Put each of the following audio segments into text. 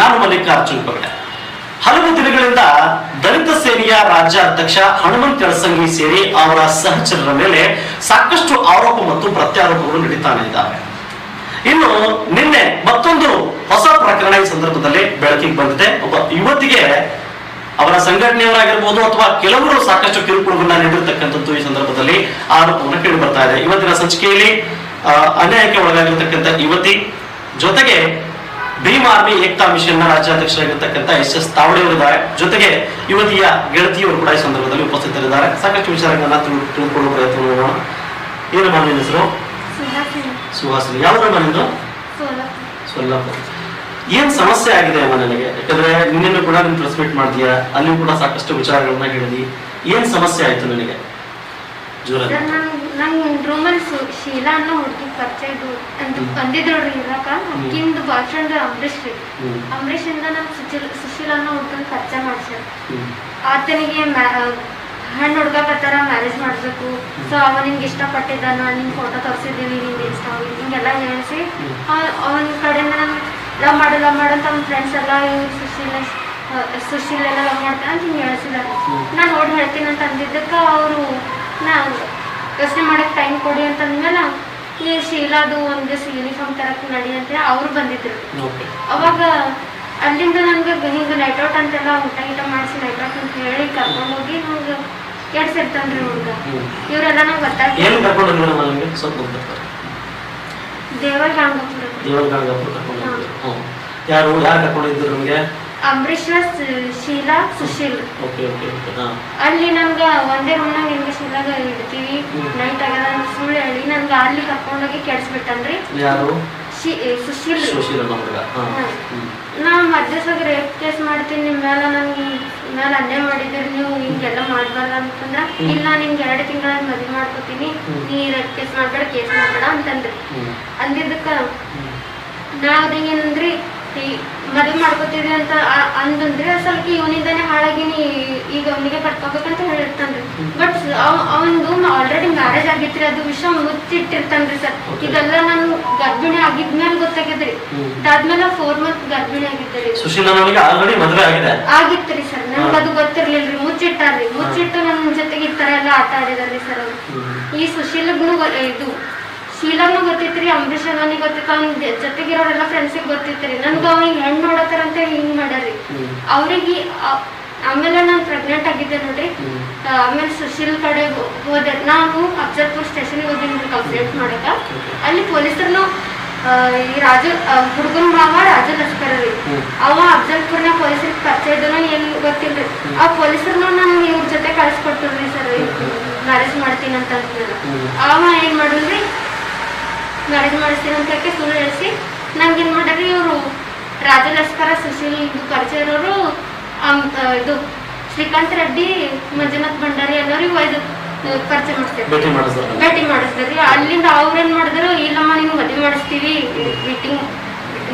ನಾನು ಮಲ್ಲಿಕಾರ್ಜುನ್ ಪಗಡೆ. ಹಲವು ದಿನಗಳಿಂದ ದಲಿತ ಸೇನೆಯ ರಾಜ್ಯ ಅಧ್ಯಕ್ಷ ಹನುಮಂತ್ ಯಳಸಂಗಿ ಸೇರಿ ಅವರ ಸಹಚರರ ಮೇಲೆ ಸಾಕಷ್ಟು ಆರೋಪ ಮತ್ತು ಪ್ರತ್ಯಾರೋಪಗಳು ನಡೀತಾನೆ ಇದ್ದಾವೆ. ಇನ್ನು ನಿನ್ನೆ ಮತ್ತೊಂದು ಹೊಸ ಪ್ರಕರಣ ಈ ಸಂದರ್ಭದಲ್ಲಿ ಬೆಳಕಿಗೆ ಬಂದಿದೆ. ಒಬ್ಬ ಯುವತಿಗೆ ಅವರ ಸಂಘಟನೆಯವರಾಗಿರ್ಬೋದು ಅಥವಾ ಕೆಲವರು ಸಾಕಷ್ಟು ಕಿರುಕುಳವನ್ನ ನೀಡಿರ್ತಕ್ಕಂಥದ್ದು ಈ ಸಂದರ್ಭದಲ್ಲಿ ಆರೋಪವನ್ನು ಕೇಳಿ ಬರ್ತಾ ಇದೆ. ಇವತ್ತಿನ ಸಂಚಿಕೆಯಲ್ಲಿ ಅನ್ಯಾಯಕ್ಕೆ ಒಳಗಾಗಿರ್ತಕ್ಕಂಥ ಯುವತಿ ಜೊತೆಗೆ ಭೀಮ್ ಆರ್ಮಿ ಏಕ್ತಾ ಮಿಷನ್ ನ ರಾಜ್ಯಾಧ್ಯಕ್ಷರಾಗಿರ್ತಕ್ಕಂಥ SS ತಾವಡೆಯವರಿದ್ದಾರೆ. ಜೊತೆಗೆ ಯುವತಿಯ ಗೆಳತಿಯವರು ಕೂಡ ಈ ಸಂದರ್ಭದಲ್ಲಿ ಉಪಸ್ಥಿತರಿದ್ದಾರೆ. ಸಾಕಷ್ಟು ವಿಚಾರಗಳನ್ನ ತಿಳ್ಕೊಳ್ಳುವ ಪ್ರಯತ್ನ ಮಾಡೋಣ. ಏನು ನಿಮ್ಮ ಹೆಸರು? ಸುಹಾಸಿನಿ. ಯಾವ ಮನೆಯಿಂದ? ಸೊಲ್ಲಾಪುರ. ಏನ್ ಸಮಸ್ಯೆ ಆಗಿದೆ ಅಮ್ಮ ನನಗೆ? ಯಾಕಂದ್ರೆ ನಿನ್ನೆ ಕೂಡ ನೀನು ಪ್ರೆಸ್ ಮೀಟ್ ಮಾಡಿದ್ಯಾ, ಅಲ್ಲಿ ಕೂಡ ಸಾಕಷ್ಟು ವಿಚಾರಗಳನ್ನ ಹೇಳಿದಿ. ಏನ್ ಸಮಸ್ಯೆ ಆಯ್ತು ನನಗೆ? ರೂಮಲ್ಲಿ ಶೀಲಾ ಅನ್ನೋ ಹುಡುಗಿ ಪರಿಚಯ ಅಂತ ಬಂದಿದ್ರಿ ಇರಾಕ. ಅಕ್ಕಿಂದು ಬಾಯ್ ಫ್ರೆಂಡ್ ಅಂಬರೀಶ್ ರೀ. ಅಂಬರೀಶ್ ಇಂದ ನಮ್ ಸುಶೀಲಾ ಅನ್ನೋ ಹುಡುಗನ್ ಪರಿಚಯ ಮಾಡ್ಸ್ಯಾರ. ಆತನಿಗೆ ಹೆಣ್ಣು ಹುಡ್ಕಕತ್ತಾರ, ಮ್ಯಾರೇಜ್ ಮಾಡ್ಬೇಕು, ಸೊ ಅವ ನಿನ್ಗೆ ಇಷ್ಟಪಟ್ಟಿದ್ದಾನ, ನಿನ್ ಫೋಟೋ ತೋರಿಸಿದೀನಿ, ನಿಂಗೆ ಇಷ್ಟ ಹಿಂಗೆಲ್ಲ ಹೇಳಿಸಿ ಅವನ ಕಡೆಯಿಂದ ನನ್ ಲವ್ ಮಾಡಂತ ನಮ್ಮ ಫ್ರೆಂಡ್ಸ್ ಎಲ್ಲ ಸುಶೀಲ್ ಎಲ್ಲ ಲವ್ ಮಾಡ್ತಾನೆ ಅಂತ ಹಿಂಗೆ ಹೇಳ್ಸಿದಾರೆ. ನಾನು ನೋಡಿ ಹೇಳ್ತೀನಿ ಅಂತ ಅಂದಿದ್ದಕ್ಕೆ ಅವರು ನಾ ಯೋಚನೆ ಮಾಡಕ್ಕೆ ಟೈಮ್ ಕೊಡಿ ಅಂತಂದ್ಮೇಲೆ ಈ ಶೀಲಾದು ಒಂದು ಯೂನಿಫಾರ್ಮ್ ತರಕ್ಕೆ ನಡಿ ಅಂತ ಅವ್ರು ಬಂದಿದ್ರು. ಅವಾಗ ಅಲ್ಲಿಂದ ನನ್ಗೆ ಹಿಂಗೆ ನೈಟ್ ಔಟ್ ಅಂತೆಲ್ಲ ಊಟ ಮಾಡಿಸಿ ನೈಟ್ ಔಟ್ ಅಂತ ಹೇಳಿ ಕರ್ಕೊಂಡು ಹೋಗಿ ನಮ್ಗೆ ಕೆಡ್ಸಿರ್ತನ್ರಿ ಹುಡುಗ. ಇವರೆಲ್ಲ ನಂಗೆ ಗೊತ್ತಾಗ್ತದೆ. ದೇವರ ಅಂಬರೀಶ್, ಶೀಲಾ, ಸುಶೀಲ್. ಅಲ್ಲಿ ನನ್ಗ ಒಂದೇ ರೂಮ್ನಾಗ ನಿಮ್ಗೆ ಶೀಲಾಗ ಇಡ್ತೀವಿ, ನೈಟ್ ಆಗ್ಯದ ಸುಳ್ಳು ಹೇಳಿ ನನ್ಗ ಅಲ್ಲಿ ಕರ್ಕೊಂಡೋಗಿ ಕೆಡ್ಸ್ಬಿಟ್ಟನ್ರಿ. ಸುಶೀಲ್. ನಾ ಮಧ್ಯದಾಗ ರೇಪ್ ಕೇಸ್ ಮಾಡ್ತೀನಿ, ನಿಮ್ ಮೇಲೆ ನನ್ಗೆ ಮೇಲೆ ಅನ್ಯಾಯ ಮಾಡಿದ್ರಿ, ನೀವು ಹಿಂಗೆಲ್ಲ ಮಾಡ್ಬಾರ್ದ ಅಂತಂದ್ರ ಇಲ್ಲ ನಿಮ್ಗೆ 2 ತಿಂಗಳ ಮದ್ವೆ ಮಾಡ್ಕೋತೀನಿ, ನೀ ರೇಪ್ ಕೇಸ್ ಮಾಡ್ಬೇಡ, ಕೇಸ್ ಮಾಡ್ಬೇಡ ಅಂತಂದ್ರಿ. ಅಂದಿದ್ದಕ್ಕ ನಾವ್ದೇನಂದ್ರಿ ಮದುವೆ ಮಾಡ್ಕೋತಿದ್ರಿ ಅಂತ ಅಂದಂದ್ರೆ ಸ್ವಲ್ಪ ಇವನಿಂದಾನೆ ಹಾಳಾಗಿನಿ, ಈಗ ಅವನಿಗೆ ಕಟ್ಕೋಬೇಕಂತ ಹೇಳಿರ್ತಾನ್ರಿ. ಬಟ್ ಅವಂದು ಆಲ್ರೆಡಿ ಮ್ಯಾರೇಜ್ ಆಗಿತ್ರಿ, ಅದು ವಿಷಯ ಮುಚ್ಚಿಟ್ಟಿರ್ತಾನ್ರಿ ಸರ್. ಇದೆಲ್ಲ ನಾನು ಗರ್ಭಿಣಿ ಆಗಿದ್ಮೇಲೆ ಗೊತ್ತಾಗಿದ್ರಿ. ಅದಾದ್ಮೇಲೆ 4 ಮಂತ್ ಗರ್ಭಿಣಿ ಆಗಿದ್ರಿ. ಆಗಿತ್ರಿ ಸರ್, ನನ್ಗೆ ಅದು ಗೊತ್ತಿರ್ಲಿಲ್ರಿ. ಮುಚ್ಚಿಟ್ಟಾರ್ರಿ, ಮುಚ್ಚಿಟ್ಟು ನನ್ನ ಜೊತೆಗೆ ಈ ತರ ಎಲ್ಲ ಆಟ ಆಡಿದಾರ್ರಿ ಸರ್ ಅವ್ರು. ಈ ಸುಶೀಲಗ್ನು ಇದು ಶೀಲಾನು ಗೊತ್ತಿತ್ರಿ, ಅಂಬರೀಶ್ ಅವನಿಗೆ ಗೊತ್ತಿತ್ತು, ಅವ್ನ ಜೊತೆಗಿರೋರೆಲ್ಲ ಫ್ರೆಂಡ್ಸಿಗೆ ಗೊತ್ತಿತ್ರಿ. ನನ್ಗೆ ಅವ್ನಿಗೆ ಹೆಣ್ಣು ನೋಡತ್ತಾರಂತ ಹಿಂಗ್ ಮಾಡ್ಯಾರಿ ಅವ್ರಿಗೆ. ಆಮೇಲೆ ನಾನು ಪ್ರೆಗ್ನೆಂಟ್ ಆಗಿದ್ದೆ ನೋಡ್ರಿ. ಆಮೇಲೆ ಸುಶೀಲ್ ಕಡೆ ಹೋದೆ. ನಾನು ಅಫ್ಜಲ್ಪುರ್ ಸ್ಟೇಷನ್ಗೆ ಹೋಗಿದ್ರಿ ಕಂಪ್ಲೇಂಟ್ ಮಾಡಕ. ಅಲ್ಲಿ ಪೊಲೀಸರ್ನು ಈ ಹುಡುಗನ ಮಾವ ರಾಜು ಲಷ್ಕರ್ ರೀ, ಅವ ಅಫ್ಜಲ್ಪುರ್ನ ಪೊಲೀಸರಿಗೆ ಪರಿಚಯ ಇದ್ದನ ಏನ್ ಗೊತ್ತಿಲ್ರಿ. ಆ ಪೊಲೀಸರ್ನು ನನ್ಗೆ ಇವ್ರ ಜೊತೆ ಕಳ್ಸಿಕೊಟ್ರಿ ಸರ್, ಮ್ಯಾರೇಜ್ ಮಾಡ್ತೀನಿ ಅಂತ ಅಂದ್ಮೇಲೆ. ಅವ ಏನ್ ಮಾಡಿದ್ರಿ, ಮ್ಯಾರೇಜ್ ಮಾಡಿಸ್ತೀನಿ ಅಂತ ಸುಳ್ಳು ಹೇಳಿಸಿ ನಂಗೇನ್ ಮಾಡ್ರಿ, ಇವರು ರಾಜು ಲಷ್ಕರ, ಸುಶೀಲ್ ಇದು ಪರಿಚಯ ಇರೋರು, ಇದು ಶ್ರೀಕಾಂತ್ ರೆಡ್ಡಿ, ಮಂಜುನಾಥ್ ಭಂಡಾರಿ ಎಲ್ಲರಿಗೂ ಇದು ಪರಿಚಯ ಮಾಡಿಸ್ತಾರೆ, ಭೇಟಿ ಮಾಡಿಸ್ತಾರ್ರಿ. ಅಲ್ಲಿಂದ ಅವ್ರೇನ್ ಮಾಡಿದ್ರು, ಇಲ್ಲಮ್ಮ ನಿಮ್ಗೆ ಮದುವೆ ಮಾಡಿಸ್ತೀವಿ, ಮೀಟಿಂಗ್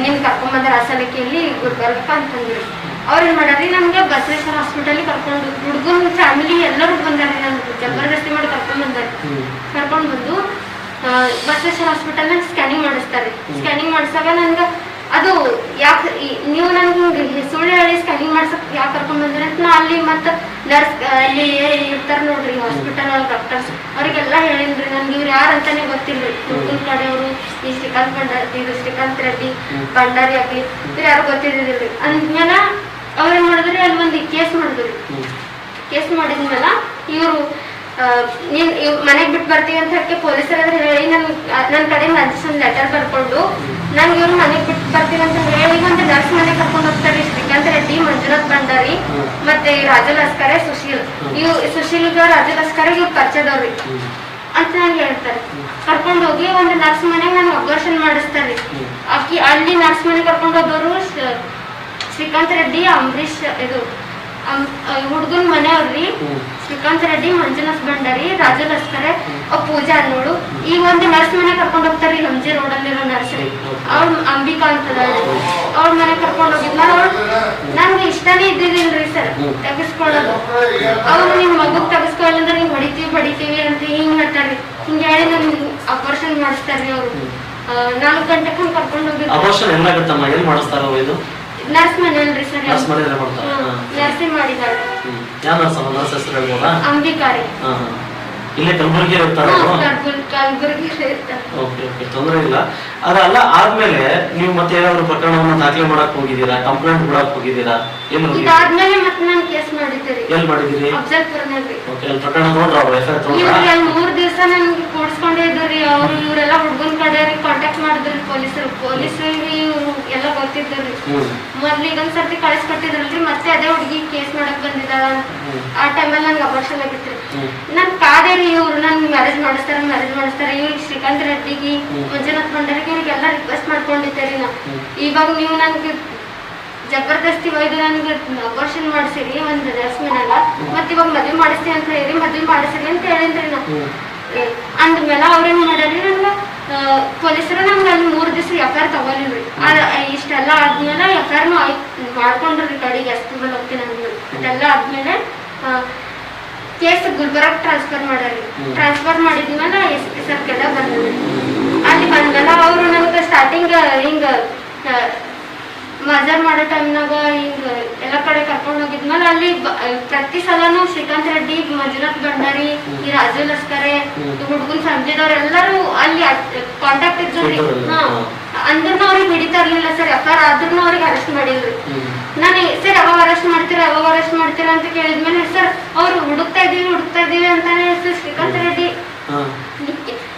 ನಿಮ್ಗೆ ಕರ್ಕೊಂಬಂದಾರ ಹಾಸನಕ್ಕಿಯಲ್ಲಿ ಗುಲ್ಬರ್ಗಪ್ಪ ಅಂತಂದ್ರು. ಅವ್ರೇನ್ ಮಾಡ್ಯಾರಿ, ನಮ್ಗೆ ಬಸವೇಶ್ವರ ಹಾಸ್ಪಿಟಲ್ ಕರ್ಕೊಂಡು, ಹುಡುಗನ ಫ್ಯಾಮಿಲಿ ಎಲ್ಲರೂ ಬಂದಾರಿ, ನನ್ಗೆ ಜಬರ್ದಸ್ತಿ ಮಾಡಿ ಕರ್ಕೊಂಡ್ ಬಂದಾರಿ. ಕರ್ಕೊಂಡ್ ಬಂದು ಬಸವೇಶ್ವರ ಹಾಸ್ಪಿಟಲ್ ನಾಗ ಸ್ಕ್ಯಾನಿಂಗ್ ಮಾಡಿಸ್ತಾರೆ. ಸ್ಕ್ಯಾನಿಂಗ್ ಮಾಡ್ಸಾಗ ನನ್ಗೆ ಅದು ಯಾಕೆ ನೀವು ನನ್ಗೆ ಸುಳ್ಳು ಹೇಳಿ ಸ್ಕ್ಯಾನಿಂಗ್ ಮಾಡ್ಸಕ್ ಯಾಕೆ ಕರ್ಕೊಂಡ್ ಬಂದ್ರಿ ಅಂತ ನಾ ಅಲ್ಲಿ ಮತ್ತೆ ನರ್ಸ್ ಅಲ್ಲಿ ಇರ್ತಾರ ನೋಡ್ರಿ ಹಾಸ್ಪಿಟಲ್ ಒಳಗೆ ಡಾಕ್ಟರ್ಸ್, ಅವ್ರಿಗೆಲ್ಲ ಹೇಳಿದ್ರಿ. ನನ್ಗೆ ಇವ್ರು ಯಾರು ಅಂತಾನೆ ಗೊತ್ತಿಲ್ರಿ. ಹುಡುಗನ ಕಡೆಯವರು ಈ ಶ್ರೀಕಾಂತ್ ರೆಡ್ಡಿ ಭಂಡಾರಿ ಆಗ್ಲಿ ಇವ್ರು ಯಾರು ಗೊತ್ತಿದ್ದಿಲ್ರಿ. ಅಂದ್ಮೇಲೆ ಅವ್ರೇನ್ ಮಾಡಿದ್ರಿ, ಅಲ್ಲಿ ಒಂದು ಕೇಸ್ ಮಾಡಿದ್ರಿ. ಕೇಸ್ ಮಾಡಿದ್ಮೇಲೆ ಇವರು ನೀನ್ ಮನೆಗ್ ಬಿಟ್ಟು ಬರ್ತೀವಿ ಅಂತ ಹೇಳಿ ಪೊಲೀಸರ ಹೇಳಿ ನನ್ನ ಕಡೆ ಒಂದು ಲೆಟರ್ ಬರ್ಕೊಂಡು ನನ್ಗೆ ಇವ್ರು ಮನೆಗ್ ಬಿಟ್ಟು ಬರ್ತೀವಿ ಅಂತ ಹೇಳಿ ಒಂದು ನರ್ಸ್ ಮನೆಗೆ ಕರ್ಕೊಂಡು ಹೋಗ್ತಾರೆ. ಶ್ರೀಕಾಂತ್ ರೆಡ್ಡಿ, ಮಂಜುನಾಥ್ ಭಂಡಾರಿ ಮತ್ತೆ ರಾಜು ಲಸ್ಕರೆ, ಸುಶೀಲ್. ಸುಶೀಲ್ಗ ರಾಜು ಲಸ್ಕರೆ ಇವ್ರು ಪರಿಚಯದವ್ರಿ ಅಂತ ನಂಗೆ ಹೇಳ್ತಾರೆ. ಕರ್ಕೊಂಡು ಹೋಗಿ ಒಂದು ನರ್ಸ್ ಮನೆಗೆ ನಾನು ಅಬಾರ್ಷನ್ ಮಾಡಿಸ್ತಾರೆ. ಅಲ್ಲಿ ನರ್ಸ್ ಮನೆಗೆ ಕರ್ಕೊಂಡು ಹೋದವರು ಶ್ರೀಕಾಂತ್ ರೆಡ್ಡಿ, ಅಂಬರೀಶ್ ಇದು ಹುಡುಗನ ಮನೆಯವ್ರಿ, ಶ್ರೀಕಾಂತ್ ರೆಡ್ಡಿ, ಮಂಜುನಾಥ್ ಭಂಡಾರಿ, ರಾಜು ಲಸ್ಕರೆ, ಪೂಜಾ ಅನ್ನೋಳು. ಈಗ ಒಂದು ನರ್ಸ್ ಮನೆ ಕರ್ಕೊಂಡು ಹೋಗ್ತಾರಿ, MG ರೋಡ್ ಅಲ್ಲಿರೋ ನರ್ಸರಿ. ಅವ್ರ ಅಂಬಿಕಾ ಅಂತದ, ಅವ್ರ ಮನೆ ಕರ್ಕೊಂಡು ಹೋಗಿದ್ಮೇಲೆ ನನ್ಗೆ ಇಷ್ಟನೇ ಇದ್ದಿದ್ದಿಲ್ರಿ ಸರ್ ತೆಗಿಸ್ಕೊಳ್ಳೋದು. ಅವ್ರು ನಿಮ್ ಮಗುಗ್ ತೆಗಿಸ್ಕೊಳ್ಳಂದ್ರೆ ನೀವು ಬಡಿತೀವಿ ಅಂತ ಹಿಂಗ್ ಹೇಳ್ತಾರ್ರಿ. ಹಿಂಗೆ ಹೇಳಿ ನನ್ಗೆ ಅಪರೇಷನ್ ಮಾಡಿಸ್ತಾರ್ರಿ. ಅವ್ರು 4 ಗಂಟೆಗೆ ಕರ್ಕೊಂಡು ಹೋಗಿದ್ರು. Nurse ಮನೆಯಲ್ರಿ sir. ನರ್ಸ್ ಮನೆಯಲ್ಲೇ ಮಾಡ್ತಾರೆ. ನರ್ಸಿಂಗ್ ಮಾಡಿದಾಳೆ. ಯಾವ ನರ್ಸ್ ಅಮ್ಮ? ನರ್ಸ್ ಹೆಸರು ಹೇಳ್ಬೋದಾ? ಅಂಬಿಕಾ ರೀ. ಇಲ್ಲೇ ಕಲಬುರಗಿ ಇರ್ತಾರೆ. ಕಲಬುರಗಿ ಇರ್ತಾರೆ. ಓಕೆ ಓಕೆ, ತೊಂದರೆ ಇಲ್ಲ. ಅದಲ್ಲ ಆದ್ಮೇಲೆ ನೀವು ಮತ್ತೆ ಏನಾದ್ರು ಪ್ರಕರಣವನ್ನ ದಾಖಲೆ ಮಾಡಕ್ ಹೋಗಿದ್ದೀರಾ? ಕಂಪ್ಲೇಂಟ್ ಕೊಡಕ್ ಹೋಗಿದ್ದೀರಾ? ಇದಾದ್ಮೇಲೆ ಮತ್ತೆ ನಾನು ಕೇಸ್ ಮಾಡಿದ್ದೀರಿ. ಎಲ್ಲಿ ಮಾಡಿದಿರಿ? ಅಫ್ಜಲ್ಪುರ್ನಾಗ್ರಿ. ಓಕೆ, ಅಲ್ಲಿ ಪ್ರಕರಣ ತಗೊಂಡ್ರ ಅವ್ರು? ಎಫ್ಐಆರ್ ತಗೊಂಡ್ರ? ಇಲ್ರಿ, ಅಲ್ಲಿ 3 ದಿವಸ ನನ್ಗೆ ಕೂಡ್ಸ್ಕೊಂಡೇ ಇದ್ರಿ. ಅವ್ರು ಇವರೆಲ್ಲ ಹುಡ್ಗನ್ ಕಡೆ ಕಾಂಟ್ಯಾಕ್ಟ್ ಮಾಡಿದ್ರಿ ಪೊಲೀಸರಿಗೆ. ಇವ್ರು ಎಲ್ಲ ಗೊತ್ತಿದ್ರಿ. ಮೊದ್ಲು ಇದೊಂದ್ ಸರ್ತಿ ಕಳಿಸ್ಕೊಟ್ಟಿದ್ರಲ್ರಿ, ಮತ್ತೆ ಅದೇ ಹುಡುಗಿ ಕೇಸ್ ಮಾಡಕ್ ಬಂದಿದ್ದಾಳ. ಆ ಟೈಮಲ್ಲಿ ನನ್ಗೆ ಅಬಾರ್ಷನ್ ಆಗಿತ್ರಿ. ನನ್ ಕಾದೇರಿ ಇವ್ರು ನನ್ ಮ್ಯಾರೇಜ್ ಮಾಡಿಸ್ತಾರೆ. ಇವ್ರಿಗೆ ಶ್ರೀಕಾಂತ್ ರೆಡ್ಡಿಗೆ, ಮಂಜುನಾಥ್ ಭಂಡಾರಿಗೆ ಇವ್ರಿಗೆಲ್ಲ ರಿಕ್ವೆಸ್ಟ್ ಮಾಡ್ಕೊಂಡಿದ್ದೇರಿ ನಾ. ಇವಾಗ ನೀವು ನನ್ಗೆ ಜಬರ್ದಸ್ತಿ ಒಯ್ದು ನನ್ಗೆ ಅಬಾರ್ಷನ್ ಮಾಡಿಸಿರಿ ಒಂದ್ ನರ್ಸ್ ಮನೆಲ್ಲ, ಮತ್ ಇವಾಗ ಮದ್ವೆ ಮಾಡಿಸ್ತೀನಿ ಅಂತ ಹೇಳಿ ಮದ್ವೆ ಮಾಡಿಸಿರಿ ಅಂತ ಹೇಳಿದ್ರಿ ನಾ. ಅಂದ್ಮೇಲೆ ಅವ್ರೇನ್ ಮಾಡ್ಯಾರಿ, ನನ್ಗ ಪೊಲೀಸರು ನಮ್ಗೆ ಅಲ್ಲಿ 3 ದಿವಸ ಎಫ್ಐಆರ್ ತಗೊಲಿಲ್ರಿ. ಇಷ್ಟೆಲ್ಲ ಆದ್ಮೇಲೆ ಎಫ್ಐಆರ್ ಮಾಡ್ಕೊಂಡ್ರಿ ಕಡೆಗೆ ಎಷ್ಟು ಮೇಲೆ ಹೋಗ್ತೀನಿ ಅಂದ್ಮೇಲೆ. ಅದೆಲ್ಲ ಆದ್ಮೇಲೆ ಕೇಸ್ ಗುಲ್ಬರ್ಗ ಟ್ರಾನ್ಸ್ಫರ್ ಮಾಡ್ಯಾರಿ. ಟ್ರಾನ್ಸ್ಫರ್ ಮಾಡಿದ್ಮೇಲೆ SP ಸರ್ ಕೆಲ ಬಂದ್ರಿ. ಅಲ್ಲಿ ಬಂದಲ್ಲ ಅವರು ನನಗೆ ಸ್ಟಾರ್ಟಿಂಗ್ ಹಿಂಗ ಮಜರ್ ಮಾಡೋ ಟೈಮ್ನಾಗ ಹಿಂಗ ಎಲ್ಲ ಕಡೆ ಕರ್ಕೊಂಡು ಹೋಗಿದ್ಮೇಲೆ ಅಲ್ಲಿ ಪ್ರತಿ ಸಲನು ಶ್ರೀಕಾಂತ್ ರೆಡ್ಡಿ, ಮಂಜುನಾಥ್ ಭಂಡಾರಿ, ಈ ರಾಜು ಲಸ್ಕರೆ, ಹುಡುಗನ್ ಫ್ಯಾಮಿಲಿದವ್ರು ಎಲ್ಲರೂ ಅಲ್ಲಿ ಕಾಂಟ್ಯಾಕ್ಟ್ ಇದ್ರಿ. ಅಂದ್ರೂ ಅವ್ರಿಗೆ ಹಿಡಿತಾ ಇರ್ಲಿಲ್ಲ ಸರ್. ಎಫ್ಐಆರ್ ಆದ್ರೂ ಅವ್ರಿಗೆ ಅರೆಸ್ಟ್ ಮಾಡಿಲ್ರಿ. ನಾನು ಸರ್ ಯಾವಾಗ ಅರೆಸ್ಟ್ ಮಾಡ್ತೀರಾ ಅಂತ ಕೇಳಿದ್ಮೇಲೆ ಸರ್ ಅವ್ರು ಹುಡುಕ್ತಾ ಇದೀವಿ ಅಂತಾನೆ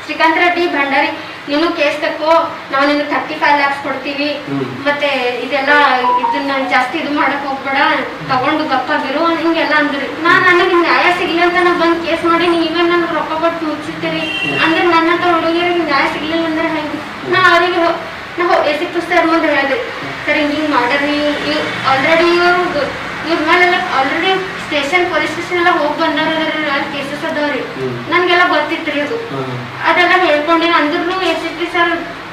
ಶ್ರೀಕಾಂತ್ ರೆಡ್ಡಿ ಭಂಡಾರಿ, ನೀನು ಕೇಸ್ ತಕ್ಕೋ, ನಾವು ನಿನ್ನ 35 lakhs ಕೊಡ್ತೀವಿ, ಮತ್ತೆ ಇದೆಲ್ಲ ಇದನ್ನ ಜಾಸ್ತಿ ಇದು ಮಾಡಕ್ ಹೋಗ್ಬೇಡ, ತಗೊಂಡು ಗಪ್ಪಾಗಿರು ಹಿಂಗೆಲ್ಲ ಅಂದ್ರಿ. ನನಗೆ ನ್ಯಾಯ ಸಿಗ್ಲಿ ಅಂತ ನಾ ಬಂದ್ ಕೇಸ್ ಮಾಡಿ ನೀವೇ ನನ್ಗೆ ರೊಕ್ಕ ಕೊಟ್ಟು ಮುಗಿಸಿರ್ತೀರಿ ಅಂದ್ರೆ ನನ್ನಂತ ಹುಡುಗಿಯರಿಗೆ ನ್ಯಾಯ ಸಿಗ್ಲಿಲ್ಲ ಅಂದ್ರೆ ಹೆಂಗೆ? ನಾ ಅವ್ರಿಗೆ ಎಸಿಕ್ ಸರ್ ಮುಂದೆ ಹೇಳಿದ್ರಿ, ಸರ್ ಹಿಂಗ್ ಮಾಡ್ರಿ, ಆಲ್ರೆಡಿ ಇವ್ರ ಮೇಲೆಲ್ಲ ಆಲ್ರೆಡಿ ಪೊಲೀಸ್ ಸ್ಟೇಷನ್ ಎಲ್ಲ ಹೋಗಿ ಬಂದವ್ರ ಕೇಸಸ್ ಅದಾವ್ರಿ. ನನ್ಗೆಲ್ಲ ಗೊತ್ತಿತ್ರಿ ಅದು. ಅದೆಲ್ಲ ಹೇಳ್ಕೊಂಡಿನ ಅಂದ್ರೂ SP ಸರ್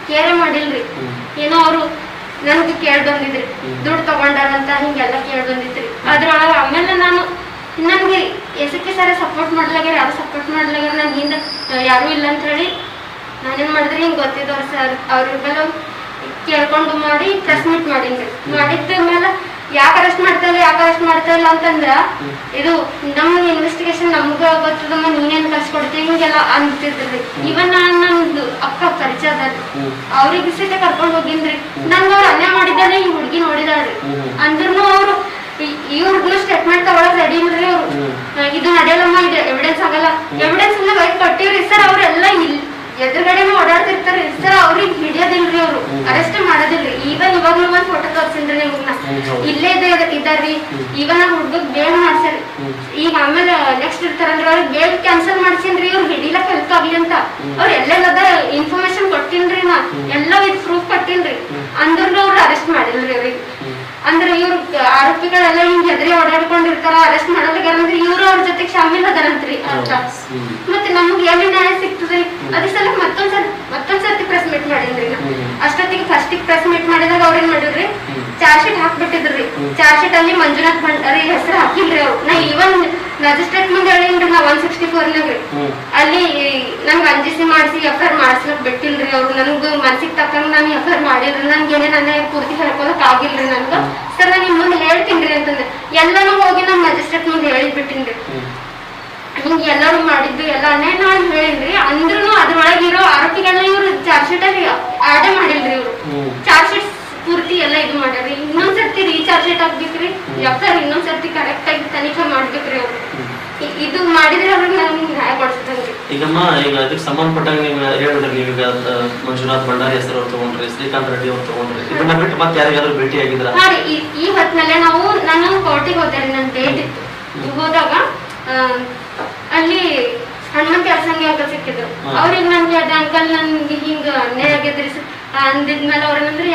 ಕೇರೆ ಮಾಡಿಲ್ರಿ. ಏನೋ ಅವ್ರು ನನ್ಗೆ ಕೇಳ್ ಬಂದಿದ್ರಿ, ದುಡ್ಡು ತಗೊಂಡಾರಂತ ಹಿಂಗೆಲ್ಲ ಕೇಳ್ ಬಂದಿದ್ರಿ. ಅದ್ರೊಳಗ ಆಮೇಲೆ ನನ್ಗೆ SP ಸರ್ ಸಪೋರ್ಟ್ ಮಾಡ್ಲಾಗ್ಯಾರ, ಯಾರು ಸಪೋರ್ಟ್ ಮಾಡ್ಲಾಗ್ಯಾರ, ನನ್ ಹಿಂದ ಯಾರು ಇಲ್ಲ ಅಂತ ಹೇಳಿ ನಾನೇನ್ ಮಾಡಿದ್ರಿ, ಹಿಂಗ್ ಗೊತ್ತಿದ್ದವ್ರ ಸರ್ ಅವ್ರಿಗೆಲ್ಲ ಕೇಳ್ಕೊಂಡು ಮಾಡಿ ಪ್ರೆಸ್ ಮೀಟ್ ಮಾಡಿದ್ದ ಮೇಲೆ ಯಾಕೆ ಅರೆಸ್ಟ್ ಮಾಡ್ತಾ ಇಲ್ಲ ಅಂತಂದ್ರ ಇದು ನಮ್ ಇನ್ವೆಸ್ಟಿಗೇಷನ್ ನಮ್ಗ ಗೊತ್ತದಮ್ಮ, ನೀನೇನ್ ಕಳ್ಸಿಕೊಡ್ತೀವಿ ಹಿಂಗೆಲ್ಲ ಅಂತಿದ್ರಿ. ಇವನ್ ನಂದು ಅಕ್ಕ ಪರಿಚಯ ಅದಾರಿ, ಅವ್ರಿಗೆ ಸಹಿತ ಕರ್ಕೊಂಡ್ ಹೋಗಿನ್ರಿ. ನನ್ಗ ಅವ್ರು ಅನ್ಯಾಯ ಮಾಡಿದ್ದಾನೆ ಈ ಹುಡ್ಗಿ ನೋಡಿದಾಳ್ರಿ. ಅಂದ್ರೂ ಅವ್ರು ಇವ್ರದ್ದು ಸ್ಟೇಟ್ಮೆಂಟ್ ತಗೊಳಕ್ ರೆಡಿ ಇಲ್ರಿ. ಅವ್ರು ಇದು ನಡೆಯಲ್ಲಮ್ಮ, ಇದು ಎವಿಡೆನ್ಸ್ ಆಗಲ್ಲ, ಎವಿಡೆನ್ಸ್ ಎಲ್ಲ ಬೈಕ್ ಕೊಟ್ಟಿವ್ರಿ ಸರ್. ಅವ್ರೆಲ್ಲ ಎದುರುಗಡೆನೂ ಓಡಾಡ್ತಿರ್ತಾರೆ ಸರ್. ಅವ್ರಿಗೆ ಹಿಡಿಯೋದಿಲ್ರಿ, ಅವ್ರು ಅರೆಸ್ಟ್ ಮಾಡೋದಿಲ್ರಿ. ಇವಾಗ ಒಂದ್ ಫೋಟೋ ತೋರ್ಸಿನ್ರಿ ನಿಮ್ನ, ಇಲ್ಲೇ ಇದ್ದಾರ್ರಿ. ಇವನ್ ಹುಡ್ಗಗ್ ಬೇಲ್ ಮಾಡ್ಸರಿ. ಈಗ ಆಮೇಲೆ ನೆಕ್ಸ್ಟ್ ಇರ್ತಾರಲ್ರಿ, ಅವ್ರಿಗೆ ಬೇಲ್ ಕ್ಯಾನ್ಸಲ್ ಮಾಡ್ಸಿನ್ರಿ. ಇವ್ರು ಹಿಡಿಲಕ್ ಹೆಲ್ಪ್ ಆಗ್ಲಿ ಅಂತ ಅವ್ರ ಎಲ್ಲೆಲ್ಲದ ಇನ್ಫಾರ್ಮೇಶನ್ ಕೊಟ್ಟಿನ್ರಿ. ನಾ ಎಲ್ಲ ವಿತ್ ಪ್ರೂಫ್ ಕೊಟ್ಟಿನ್ರಿ. ಅಂದ್ರೂ ಅವ್ರು ಅರೆಸ್ಟ್ ಮಾಡಿಲ್ರಿ ಅವ್ರಿಗೆ. ಅಂದ್ರೆ ಇವ್ರ ಆರೋಪಿಗಳೆಲ್ಲ ಹಿಂಗ್ ಹೆದರಿ ಓಡಾಡ್ಕೊಂಡಿರ್ತಾರ, ಅರೆಸ್ಟ್ ಮಾಡಲ್ಗಾರಂದ್ರೆ ಇವ್ರು ಅವ್ರ ಜೊತೆಗೆ ಶಾಮೀಲ್ ಅದಾರಂತ್ರಿ ಅಂತ. ಮತ್ತೆ ನಮ್ಗೆ ಎಲ್ಲಿ ನ್ಯಾಯ ಸಿಗ್ತದ್ರಿ? ಅದೇ ಸಲ ಮತ್ತೊಂದ್ಸರ್ತಿ ಪ್ರೆಸ್ ಮೀಟ್ ಮಾಡಿದ್ರಿ. ಅಷ್ಟೊತ್ತಿಗೆ ಫಸ್ಟಿಗೆ ಪ್ರೆಸ್ ಮೀಟ್ ಮಾಡಿದಾಗ ಅವ್ರೇನ್ ಮಾಡಿದ್ರಿ, ಚಾರ್ಜ್ ಶೀಟ್ ಹಾಕ್ಬಿಟ್ಟಿದ್ರಿ. ಚಾರ್ಜ್ ಶೀಟ್ ಅಲ್ಲಿ ಮಂಜುನಾಥ್ ಭಂಡಾರಿ ಹೆಸರು ಹಾಕಿಲ್ರಿ ಅವ್ರು. ನಾ ಇವನ್ ಮ್ಯಾಜಿಸ್ಟ್ರೇಟ್ ಮುಂದೆ ಹೇಳಿನ್ರಿ, ನಾ 164 ಅಲ್ಲಿ ನನ್ಗೆ ಅಂಜಿಸಿ ಮಾಡಿಸಿ FIR ಮಾಡ್ಸ್ಲಕ್ ಬಿಟ್ಟಿಲ್ರಿ ಅವ್ರು. ನನ್ಗ ಮನ್ಸಿಗೆ ತಕ್ಕಂಗ್ ನಾನು FIR ಮಾಡಿಲ್ರಿ. ನನ್ಗೇನೇ ನನ್ನ ಪೂರ್ತಿ ಹೇಳ್ಕೊಳಕ್ ಆಗಿಲ್ರಿ. ನನ್ಗ ಸರ್ ನಾನು ನಿಮ್ ಮುಂದೆ ಹೇಳ್ತೀನ್ರಿ ಅಂತಂದ್ರೆ ಎಲ್ಲಾನು ಹೋಗಿ ನಮ್ ಮ್ಯಾಜಿಸ್ಟ್ರೇಟ್ ಮುಂದೆ ಹೇಳಿಬಿಟ್ಟಿನ್ರಿ. ಹಿಂಗ್ ಎಲ್ಲರೂ ಮಾಡಿದ್ದು ಎಲ್ಲ ನಾನು ಹೇಳಿನ್ರಿ. ಅಂದ್ರೂ ಅದ್ರೊಳಗಿರೋ ಆರೋಪಿಗಳನ್ನ ಇವ್ರು ಚಾರ್ಜ್ ಶೀಟ್ ಅಲ್ಲಿ ಆಡೇ ಮಾಡಿಲ್ರಿ. ಇವ್ರು ಚಾರ್ಜ್ ಶೀಟ್ ಪೂರ್ತಿ ಎಲ್ಲ ಇದು ಮಾಡ್ಯಾರಿ. ಇನ್ನೊಂದ್ಸರ್ತಿ ರೀಚಾರ್ಜ್ ಶೀಟ್ ಹಾಕ್ಬೇಕ್ರಿ. FIR ಇನ್ನೊಂದ್ಸರ್ತಿ ಕರೆಕ್ಟ್ ಆಗಿ ತನಿಖೆ ಮಾಡ್ಬೇಕ್ರಿ ಅವ್ರು. ಇದು ಮಾಡಿದ್ರೆ ಅವ್ರಿಗೆ ನನ್ಗೆ ನ್ಯಾಯ ಕೊಡ್ಸದಂಗ್ರಿ. ಈಗಮ್ಮ ಈಗ ಅದಕ್ಕೆ ಸಂಬಂಧಪಟ್ಟಂಗೆ ನೀವು ಹೇಳಿದ್ರಿ, ನೀವೀಗ ಮಂಜುನಾಥ್ ಭಂಡಾರಿ ಹೆಸರು ಅವ್ರು ತಗೊಂಡ್ರಿ, ಶ್ರೀಕಾಂತ್ ರೆಡ್ಡಿ ಅವ್ರು ತಗೊಂಡ್ರಿ, ಇದನ್ನ ಬಿಟ್ಟು ಮತ್ತೆ ಯಾರಿಗಾದ್ರೂ ಭೇಟಿ ಆಗಿದ್ರ? ಹಾ ರೀ, ಈ ಹೊತ್ತಿನಲ್ಲೇ ನಾನು ಕೋರ್ಟಿಗೆ ಹೋದೆ. ನನ್ ಡೇಟ್ ಇತ್ತು. ಹೋದಾಗ ಅಲ್ಲಿ ಹನುಮಂತ ಕೆಲಸಂಗಿ ಅಂಕಲ್ ಸಿಕ್ಕಿದ್ರು. ಅವ್ರಿಗೆ ನನ್ ಕೇಳ್ದೆ, ಅಂಕಲ್ ನನ್ಗೆ ಹಿಂಗ ಅನ್ಯಾಯ ಆಗಿದ್ರಿ ಅಂದಿದ್ಮೇಲೆ ಅವ್ರೇನಂದ್ರೆ